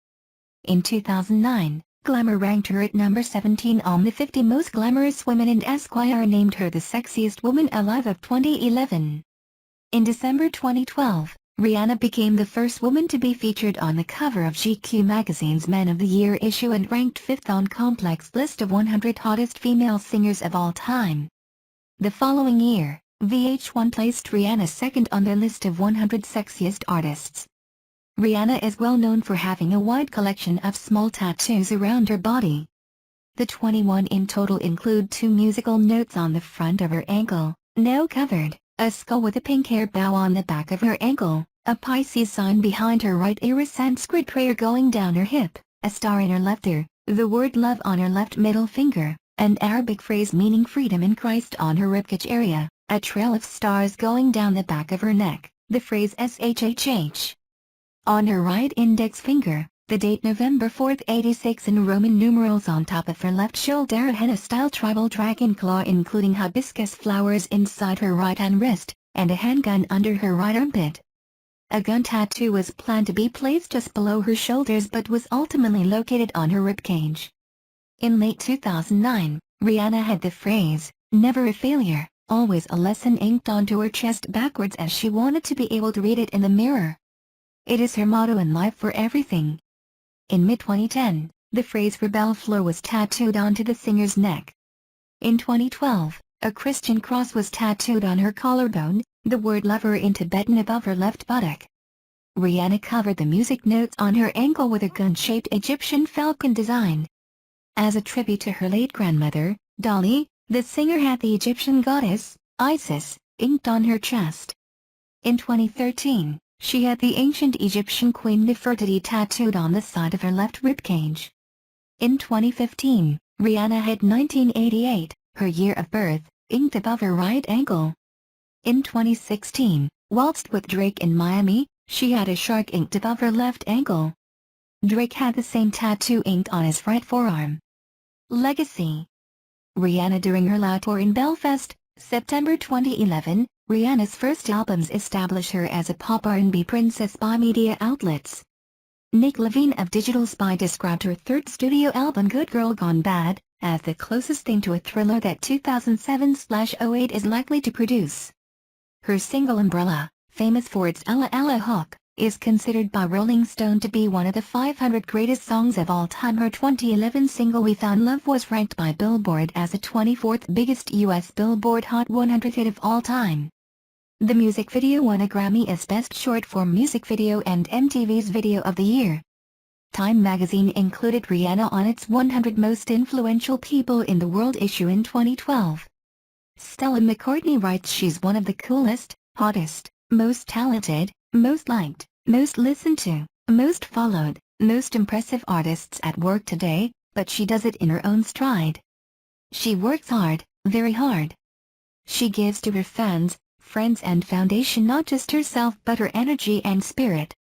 In 2009, Glamour ranked her at number 17 on the 50 Most Glamorous Women, and Esquire named her the Sexiest Woman Alive of 2011. In December 2012, Rihanna became the first woman to be featured on the cover of GQ magazine's Men of the Year issue and ranked 5th on Complex's list of 100 hottest female singers of all time. The following year, VH1 placed Rihanna second on their list of 100 sexiest artists. Rihanna is well known for having a wide collection of small tattoos around her body. The 21 in total include 2 musical notes on the front of her ankle, now covered, a skull with a pink hair bow on the back of her ankle, a Pisces sign behind her right ear, a Sanskrit prayer going down her hip, a star in her left ear, the word love on her left middle finger, an Arabic phrase meaning freedom in Christ on her ribcage area, a trail of stars going down the back of her neck, the phrase SHHH. On her right index finger, the date November 4, 86 in Roman numerals. On top of her left shoulder, a henna-style tribal dragon claw including hibiscus flowers inside her right hand wrist, and a handgun under her right armpit. A gun tattoo was planned to be placed just below her shoulders but was ultimately located on her ribcage. In late 2009, Rihanna had the phrase, "Never a failure, always a lesson" inked onto her chest backwards as she wanted to be able to read it in the mirror. It is her motto in life: for everything. In mid-2010, the phrase "Rebel Floor" was tattooed onto the singer's neck. In 2012, a Christian cross was tattooed on her collarbone, the word lover in Tibetan above her left buttock. Rihanna covered the music notes on her ankle with a gun-shaped Egyptian falcon design. As a tribute to her late grandmother, Dolly, the singer had the Egyptian goddess, Isis, inked on her chest. In 2013, she had the ancient Egyptian queen Nefertiti tattooed on the side of her left ribcage. In 2015, Rihanna had 1988, her year of birth, inked above her right ankle. In 2016, waltzed with Drake in Miami, she had a shark inked above her left ankle. Drake had the same tattoo inked on his right forearm. Legacy. Rihanna during her La Tour in Belfast, September 2011, Rihanna's first albums established her as a pop R&B princess by media outlets. Nick Levine of Digital Spy described her third studio album Good Girl Gone Bad as the closest thing to a thriller that 2007/08 is likely to produce. Her single Umbrella, famous for its Ella Ella hook, is considered by Rolling Stone to be one of the 500 greatest songs of all time. Her 2011 single We Found Love was ranked by Billboard as the 24th biggest US Billboard Hot 100 hit of all time. The music video won a Grammy as Best Short-Form Music Video and MTV's Video of the Year. Time magazine included Rihanna on its 100 Most Influential People in the World issue in 2012. Stella McCartney writes she's one of the coolest, hottest, most talented, most liked, most listened to, most followed, most impressive artists at work today, but she does it in her own stride. She works hard, very hard. She gives to her fans, friends and foundation not just herself but her energy and spirit.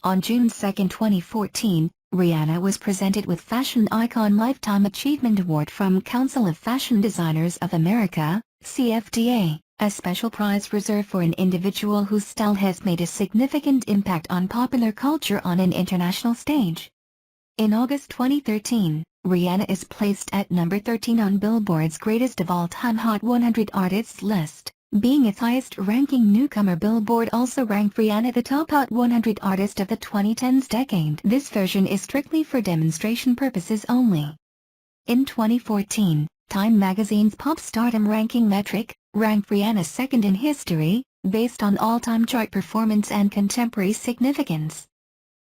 On June 2, 2014, Rihanna was presented with Fashion Icon Lifetime Achievement Award from Council of Fashion Designers of America, CFDA, a special prize reserved for an individual whose style has made a significant impact on popular culture on an international stage. In August 2013, Rihanna is placed at number 13 on Billboard's Greatest of All Time Hot 100 Artists list. Being its highest-ranking newcomer, Billboard also ranked Rihanna the top Hot 100 artist of the 2010s decade. This version is strictly for demonstration purposes only. In 2014, Time magazine's pop stardom ranking metric ranked Rihanna second in history, based on all-time chart performance and contemporary significance.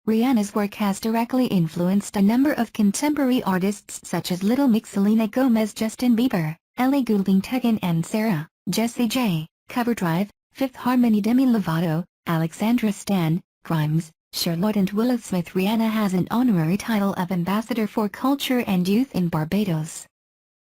Rihanna's work has directly influenced a number of contemporary artists such as Little Mix, Selena Gomez, Justin Bieber, Ellie Goulding, Tegan and Sarah, Jessie J, Cover Drive, Fifth Harmony, Demi Lovato, Alexandra Stan, Grimes, Charlotte and Willow Smith. Rihanna has an honorary title of Ambassador for Culture and Youth in Barbados.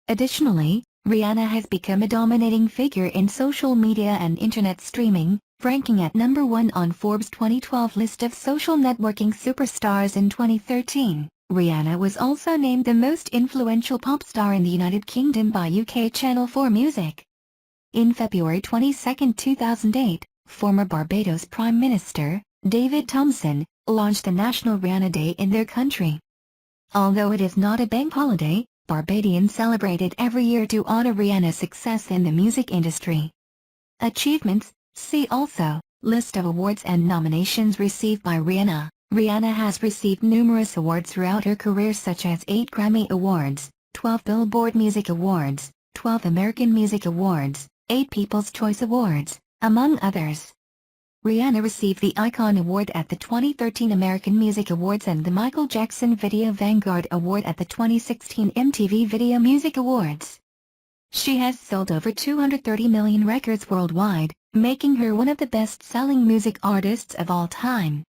Additionally, Rihanna has become a dominating figure in social media and internet streaming, ranking at number 1 on Forbes' 2012 list of social networking superstars. In 2013, Rihanna was also named the most influential pop star in the United Kingdom by UK Channel 4 Music. In February 22, 2008, former Barbados Prime Minister, David Thompson, launched the National Rihanna Day in their country. Although it is not a bank holiday, Barbadians celebrate it every year to honor Rihanna's success in the music industry. Achievements. See also, List of awards and nominations received by Rihanna. Rihanna has received numerous awards throughout her career, such as 8 Grammy Awards, 12 Billboard Music Awards, 12 American Music Awards, 8 People's Choice Awards, among others. Rihanna received the Icon Award at the 2013 American Music Awards and the Michael Jackson Video Vanguard Award at the 2016 MTV Video Music Awards. She has sold over 230 million records worldwide, making her one of the best-selling music artists of all time.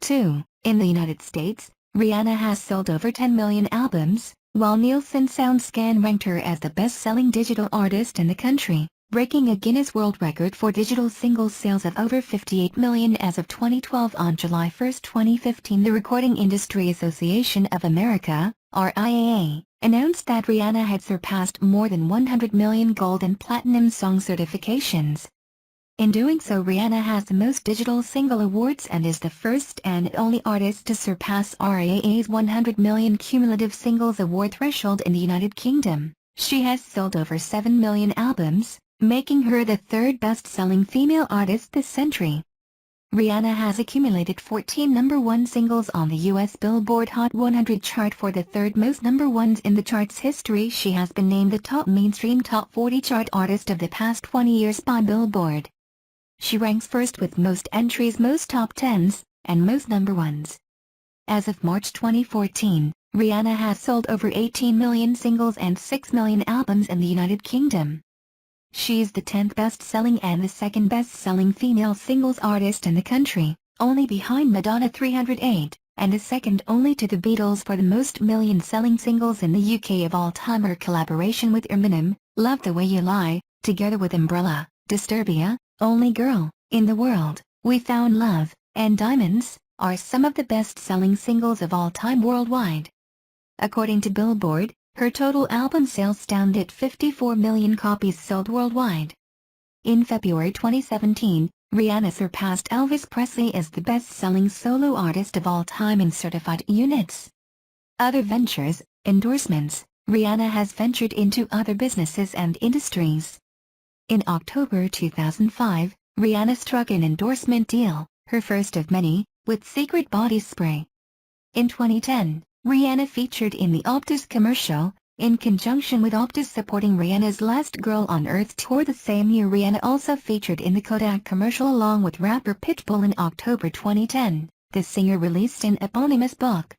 2. In the United States, Rihanna has sold over 10 million albums, while Nielsen SoundScan ranked her as the best-selling digital artist in the country, breaking a Guinness World Record for digital single sales of over 58 million as of 2012. On July 1, 2015, the Recording Industry Association of America, RIAA, announced that Rihanna had surpassed more than 100 million gold and platinum song certifications. In doing so, Rihanna has the most digital single awards and is the first and only artist to surpass RIAA's 100 million cumulative singles award threshold in the United Kingdom. She has sold over 7 million albums, making her the third best-selling female artist this century. Rihanna has accumulated 14 number 1 singles on the US Billboard Hot 100 chart for the third most number 1s in the chart's history. She has been named the top mainstream top 40 chart artist of the past 20 years by Billboard. She ranks first with most entries, most top 10s, and most number 1s. As of March 2014, Rihanna has sold over 18 million singles and 6 million albums in the United Kingdom. She is the 10th best-selling and the second best-selling female singles artist in the country, only behind Madonna 308, and is second only to the Beatles for the most million-selling singles in the UK of all time. Her collaboration with Eminem, Love the Way You Lie, together with Umbrella, Disturbia, Only Girl in the World, We Found Love, and Diamonds, are some of the best-selling singles of all time worldwide. According to Billboard, her total album sales stand at 54 million copies sold worldwide. In February 2017, Rihanna surpassed Elvis Presley as the best-selling solo artist of all time in certified units. Other ventures, endorsements. Rihanna has ventured into other businesses and industries. In October 2005, Rihanna struck an endorsement deal, her first of many, with Secret Body Spray. In 2010, Rihanna featured in the Optus commercial, in conjunction with Optus supporting Rihanna's Last Girl on Earth tour. The same year, Rihanna also featured in the Kodak commercial along with rapper Pitbull. In October 2010, the singer released an eponymous book.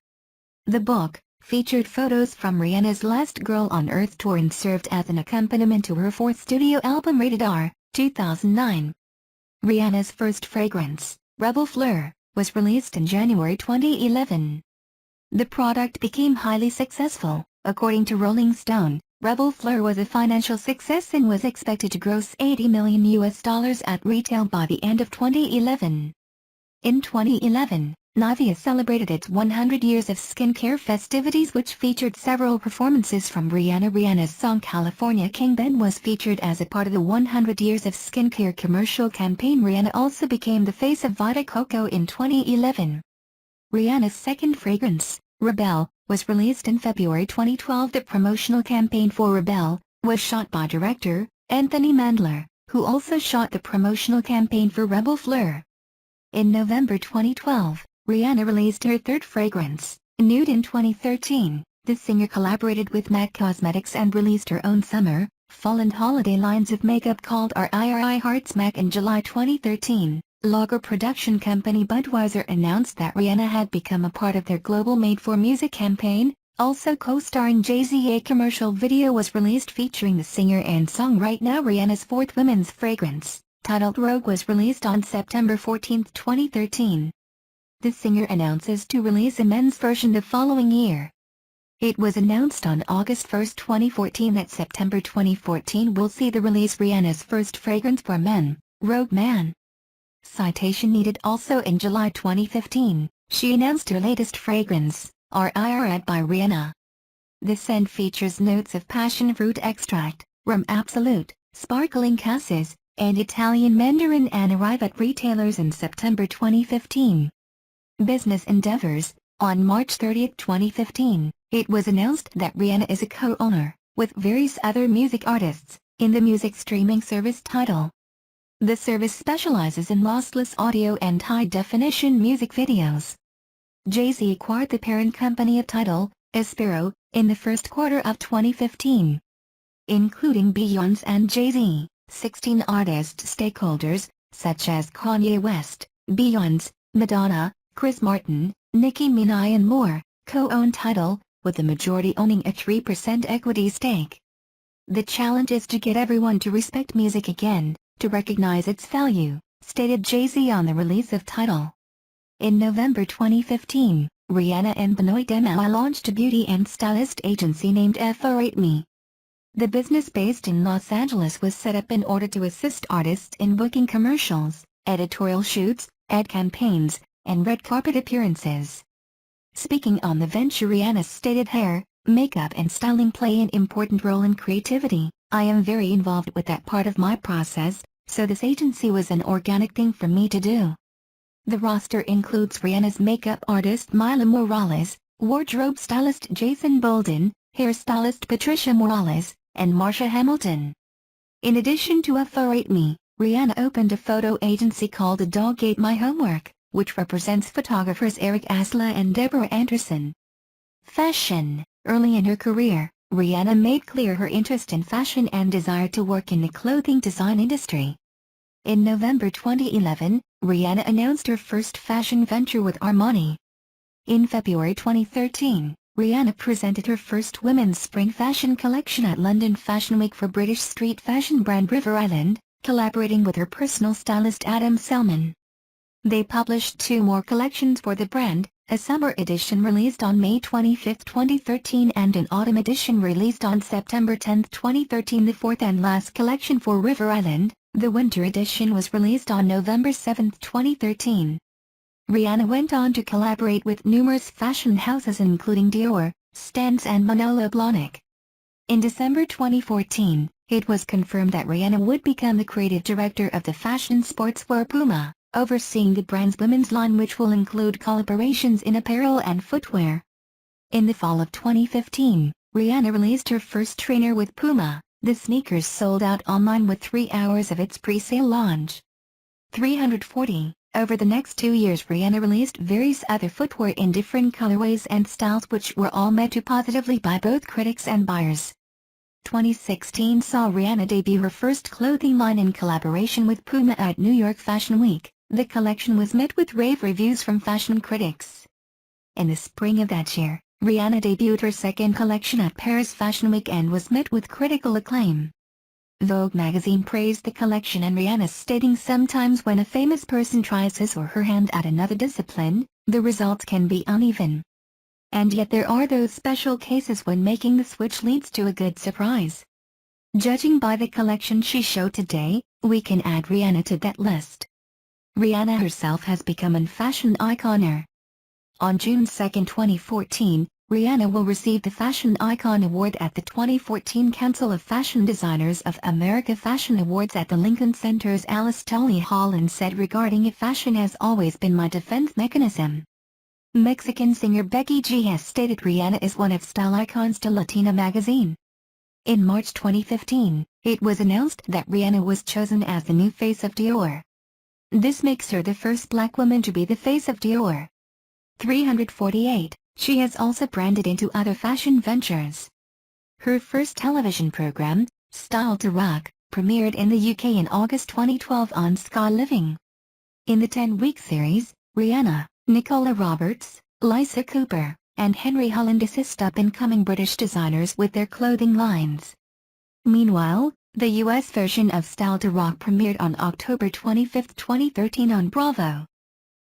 The book featured photos from Rihanna's Last Girl on Earth tour and served as an accompaniment to her fourth studio album Rated R, 2009. Rihanna's first fragrance, Rebel Fleur, was released in January 2011. The product became highly successful. According to Rolling Stone, Rebel Fleur was a financial success and was expected to gross $80 million at retail by the end of 2011. In 2011, Nivea celebrated its 100 years of skincare festivities, which featured several performances from Rihanna. Rihanna's song California King Ben was featured as a part of the 100 Years of Skincare commercial campaign. Rihanna also became the face of Vita Coco in 2011. Rihanna's second fragrance, Rebel, was released in February 2012. The promotional campaign for Rebel was shot by director Anthony Mandler, who also shot the promotional campaign for Rebel Fleur. In November 2012, Rihanna released her third fragrance, Nude. In 2013, the singer collaborated with MAC Cosmetics and released her own summer, fall and holiday lines of makeup called RIRI Hearts MAC. In July 2013, lager production company Budweiser announced that Rihanna had become a part of their global Made for Music campaign, also co-starring Jay-Z. A commercial video was released featuring the singer and songwriter. Now Rihanna's fourth women's fragrance, titled Rogue, was released on September 14, 2013. The singer announces to release a men's version the following year. It was announced on August 1, 2014 that September 2014 will see the release Rihanna's first fragrance for men, Rogue Man. Citation needed. Also in July 2015, she announced her latest fragrance, RIRI by Rihanna. The scent features notes of passion fruit extract, rum absolute, sparkling cassis, and Italian mandarin, and arrive at retailers in September 2015. Business endeavors. On March 30, 2015, it was announced that Rihanna is a co-owner, with various other music artists, in the music streaming service Tidal. The service specializes in lossless audio and high-definition music videos. Jay-Z acquired the parent company of Tidal, Aspiro, in the first quarter of 2015. Including Beyoncé and Jay-Z, 16 artist stakeholders, such as Kanye West, Beyoncé, Madonna, Chris Martin, Nicki Minaj and more, co-own Tidal, with the majority owning a 3% equity stake. The challenge is to get everyone to respect music again, to recognize its value, stated Jay-Z on the release of Tidal. In November 2015, Rihanna and Benoit Demois launched a beauty and stylist agency named FR8Me. The business based in Los Angeles was set up in order to assist artists in booking commercials, editorial shoots, ad campaigns, and red carpet appearances. Speaking on the venture, Rihanna stated hair, makeup and styling play an important role in creativity. I am very involved with that part of my process, so this agency was an organic thing for me to do. The roster includes Rihanna's makeup artist Mila Morales, wardrobe stylist Jason Bolden, hairstylist Patricia Morales, and Marsha Hamilton. In addition to FR8Me, Rihanna opened a photo agency called A Dog Ate My Homework, which represents photographers Eric Asla and Deborah Anderson. Fashion. Early in her career, Rihanna made clear her interest in fashion and desire to work in the clothing design industry. In November 2011, Rihanna announced her first fashion venture with Armani. In February 2013, Rihanna presented her first women's spring fashion collection at London Fashion Week for British street fashion brand River Island, collaborating with her personal stylist Adam Selman. They published 2 more collections for the brand, a summer edition released on May 25, 2013 and an autumn edition released on September 10, 2013. The fourth and last collection for River Island, the winter edition, was released on November 7, 2013. Rihanna went on to collaborate with numerous fashion houses including Dior, Stance and Manolo Blahnik. In December 2014, it was confirmed that Rihanna would become the creative director of the fashion sportswear Puma, overseeing the brand's women's line, which will include collaborations in apparel and footwear. In the fall of 2015, Rihanna released her first trainer with Puma. The sneakers sold out online with 3 hours of its pre-sale launch. 340. Over the next 2 years, Rihanna released various other footwear in different colorways and styles, which were all met to positively by both critics and buyers. 2016 saw Rihanna debut her first clothing line in collaboration with Puma at New York Fashion Week. The collection was met with rave reviews from fashion critics. In the spring of that year, Rihanna debuted her second collection at Paris Fashion Week and was met with critical acclaim. Vogue magazine praised the collection, and Rihanna stating, "Sometimes when a famous person tries his or her hand at another discipline, the results can be uneven. And yet there are those special cases when making the switch leads to a good surprise." Judging by the collection she showed today, we can add Rihanna to that list. Rihanna herself has become a fashion icon. On June 2, 2014, Rihanna will receive the Fashion Icon Award at the 2014 Council of Fashion Designers of America Fashion Awards at the Lincoln Center's Alice Tully Hall, and said regarding it, "Fashion has always been my defense mechanism." Mexican singer Becky G has stated Rihanna is one of style icons to Latina magazine. In March 2015, it was announced that Rihanna was chosen as the new face of Dior. This makes her the first black woman to be the face of Dior. 348. She has also branded into other fashion ventures. Her first television program, Style to Rock, premiered in the UK in August 2012 on Sky Living. In the 10-week series, Rihanna, Nicola Roberts, Lisa Cooper, and Henry Holland assist up-and-coming British designers with their clothing lines. Meanwhile, the US version of Style to Rock premiered on October 25, 2013 on Bravo.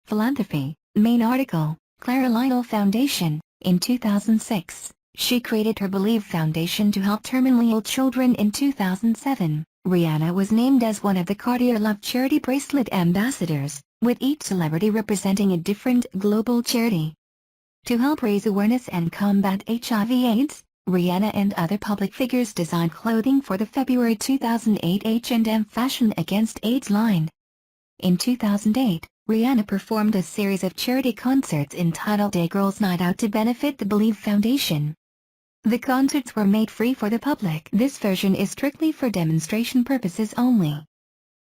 Philanthropy, main article, Clara Lytle Foundation. In 2006, she created her Believe Foundation to help terminally ill children. In 2007, Rihanna was named as one of the Cartier Love Charity Bracelet ambassadors, with each celebrity representing a different global charity. To help raise awareness and combat HIV/AIDS, Rihanna and other public figures designed clothing for the February 2008 H&M Fashion Against AIDS line. In 2008, Rihanna performed a series of charity concerts entitled A Girls' Night Out to benefit the Believe Foundation. The concerts were made free for the public. This version is strictly for demonstration purposes only.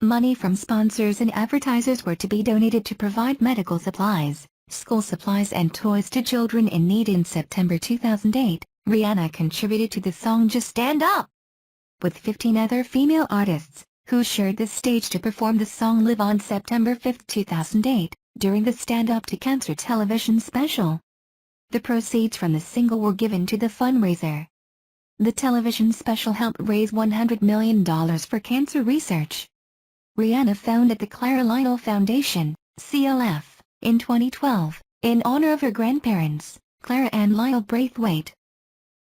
Money from sponsors and advertisers were to be donated to provide medical supplies, school supplies and toys to children in need. In September 2008, Rihanna contributed to the song Just Stand Up with 15 other female artists, who shared the stage to perform the song live on September 5, 2008, during the Stand Up to Cancer television special. The proceeds from the single were given to the fundraiser. The television special helped raise $100 million for cancer research. Rihanna founded the Clara Lionel Foundation, CLF, in 2012, in honor of her grandparents, Clara and Lionel Braithwaite.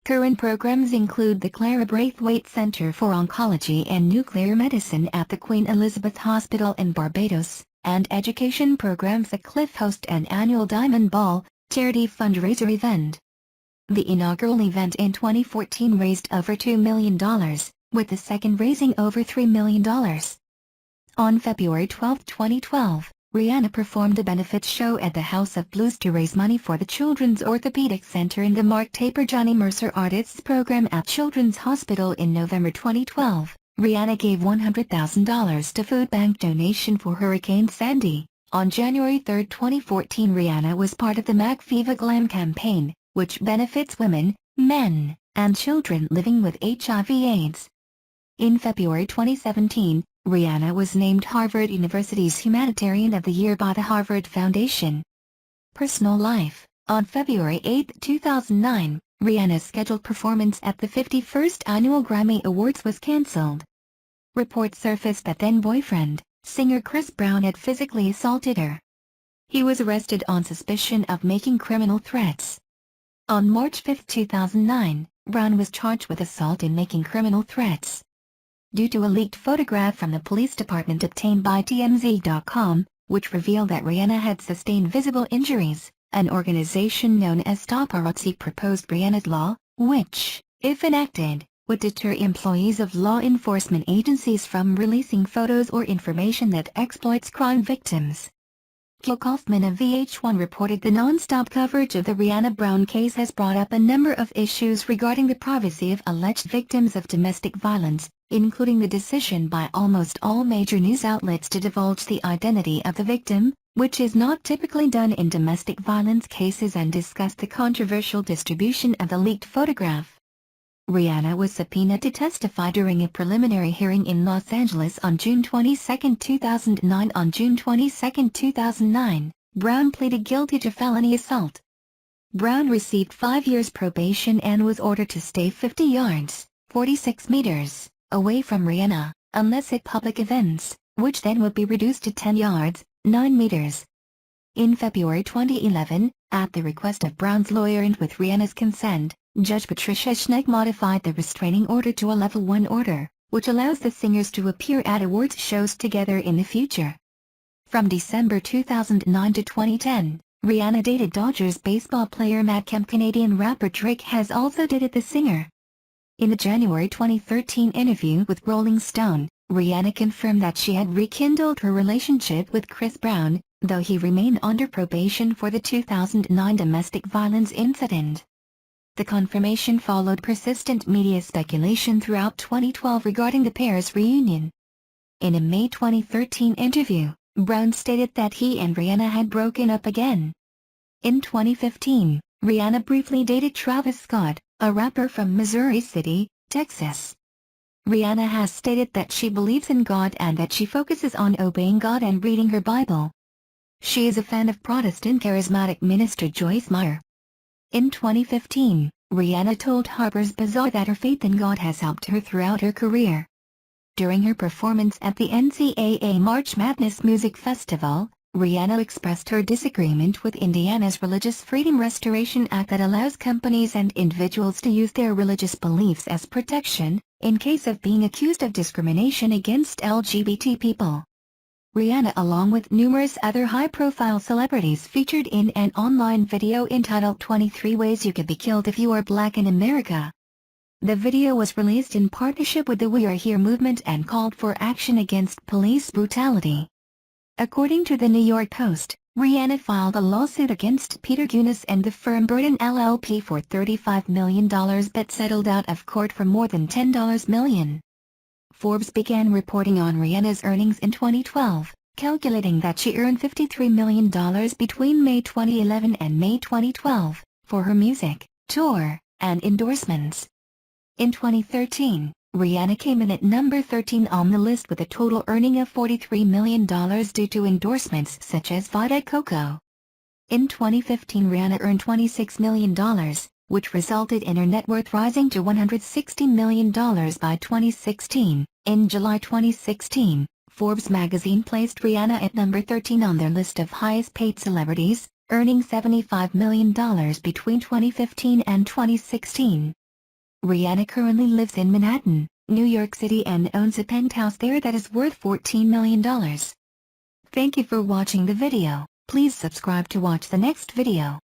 Current programs include the Clara Braithwaite Center for Oncology and Nuclear Medicine at the Queen Elizabeth Hospital in Barbados, and education programs at Cliff host an annual Diamond Ball, charity fundraiser event. The inaugural event in 2014 raised over $2 million, with the second raising over $3 million. On February 12, 2012, Rihanna performed a benefit show at the House of Blues to raise money for the Children's Orthopedic Center in the Mark Taper Johnny Mercer Artists Program at Children's Hospital. In November 2012, Rihanna gave $100,000 to food bank donation for Hurricane Sandy. On January 3, 2014, Rihanna was part of the Mac Viva Glam campaign, which benefits women, men, and children living with HIV/AIDS. In February 2017, Rihanna was named Harvard University's Humanitarian of the Year by the Harvard Foundation. Personal life. On February 8, 2009, Rihanna's scheduled performance at the 51st Annual Grammy Awards was cancelled. Reports surfaced that then-boyfriend, singer Chris Brown, had physically assaulted her. He was arrested on suspicion of making criminal threats. On March 5, 2009, Brown was charged with assault and making criminal threats. Due to a leaked photograph from the police department obtained by TMZ.com, which revealed that Rihanna had sustained visible injuries, an organization known as Paparazzi proposed Rihanna's law, which, if enacted, would deter employees of law enforcement agencies from releasing photos or information that exploits crime victims. Gil Kaufman of VH1 reported the non-stop coverage of the Rihanna Brown case has brought up a number of issues regarding the privacy of alleged victims of domestic violence, including the decision by almost all major news outlets to divulge the identity of the victim, which is not typically done in domestic violence cases, and discussed the controversial distribution of the leaked photograph. Rihanna was subpoenaed to testify during a preliminary hearing in Los Angeles on June 22, 2009. On June 22, 2009, Brown pleaded guilty to felony assault. Brown received 5 years probation and was ordered to stay 50 yards, 46 meters, away from Rihanna, unless at public events, which then would be reduced to 10 yards, 9 meters. In February 2011, at the request of Brown's lawyer and with Rihanna's consent, Judge Patricia Schneck modified the restraining order to a Level 1 order, which allows the singers to appear at awards shows together in the future. From December 2009 to 2010, Rihanna dated Dodgers baseball player Matt Kemp. Canadian rapper Drake has also dated the singer. In a January 2013 interview with Rolling Stone, Rihanna confirmed that she had rekindled her relationship with Chris Brown, though he remained under probation for the 2009 domestic violence incident. The confirmation followed persistent media speculation throughout 2012 regarding the pair's reunion. In a May 2013 interview, Brown stated that he and Rihanna had broken up again. In 2015, Rihanna briefly dated Travis Scott, a rapper from Missouri City, Texas. Rihanna has stated that she believes in God and that she focuses on obeying God and reading her Bible. She is a fan of Protestant charismatic minister Joyce Meyer. In 2015, Rihanna told Harper's Bazaar that her faith in God has helped her throughout her career. During her performance at the NCAA March Madness Music Festival, Rihanna expressed her disagreement with Indiana's Religious Freedom Restoration Act that allows companies and individuals to use their religious beliefs as protection, in case of being accused of discrimination against LGBT people. Rihanna, along with numerous other high-profile celebrities, featured in an online video entitled 23 Ways You Could Be Killed If You Are Black in America. The video was released in partnership with the We Are Here movement and called for action against police brutality. According to the New York Post, Rihanna filed a lawsuit against Peter Guinness and the firm Burton LLP for $35 million but settled out of court for more than $10 million. Forbes began reporting on Rihanna's earnings in 2012, calculating that she earned $53 million between May 2011 and May 2012, for her music, tour, and endorsements. In 2013, Rihanna came in at number 13 on the list with a total earning of $43 million due to endorsements such as Vita Coco. In 2015 Rihanna earned $26 million, which resulted in her net worth rising to $160 million by 2016. In July 2016, Forbes magazine placed Rihanna at number 13 on their list of highest paid celebrities, earning $75 million between 2015 and 2016. Rihanna currently lives in Manhattan, New York City and owns a penthouse there that is worth $14 million. Thank you for watching the video. Please subscribe to watch the next video.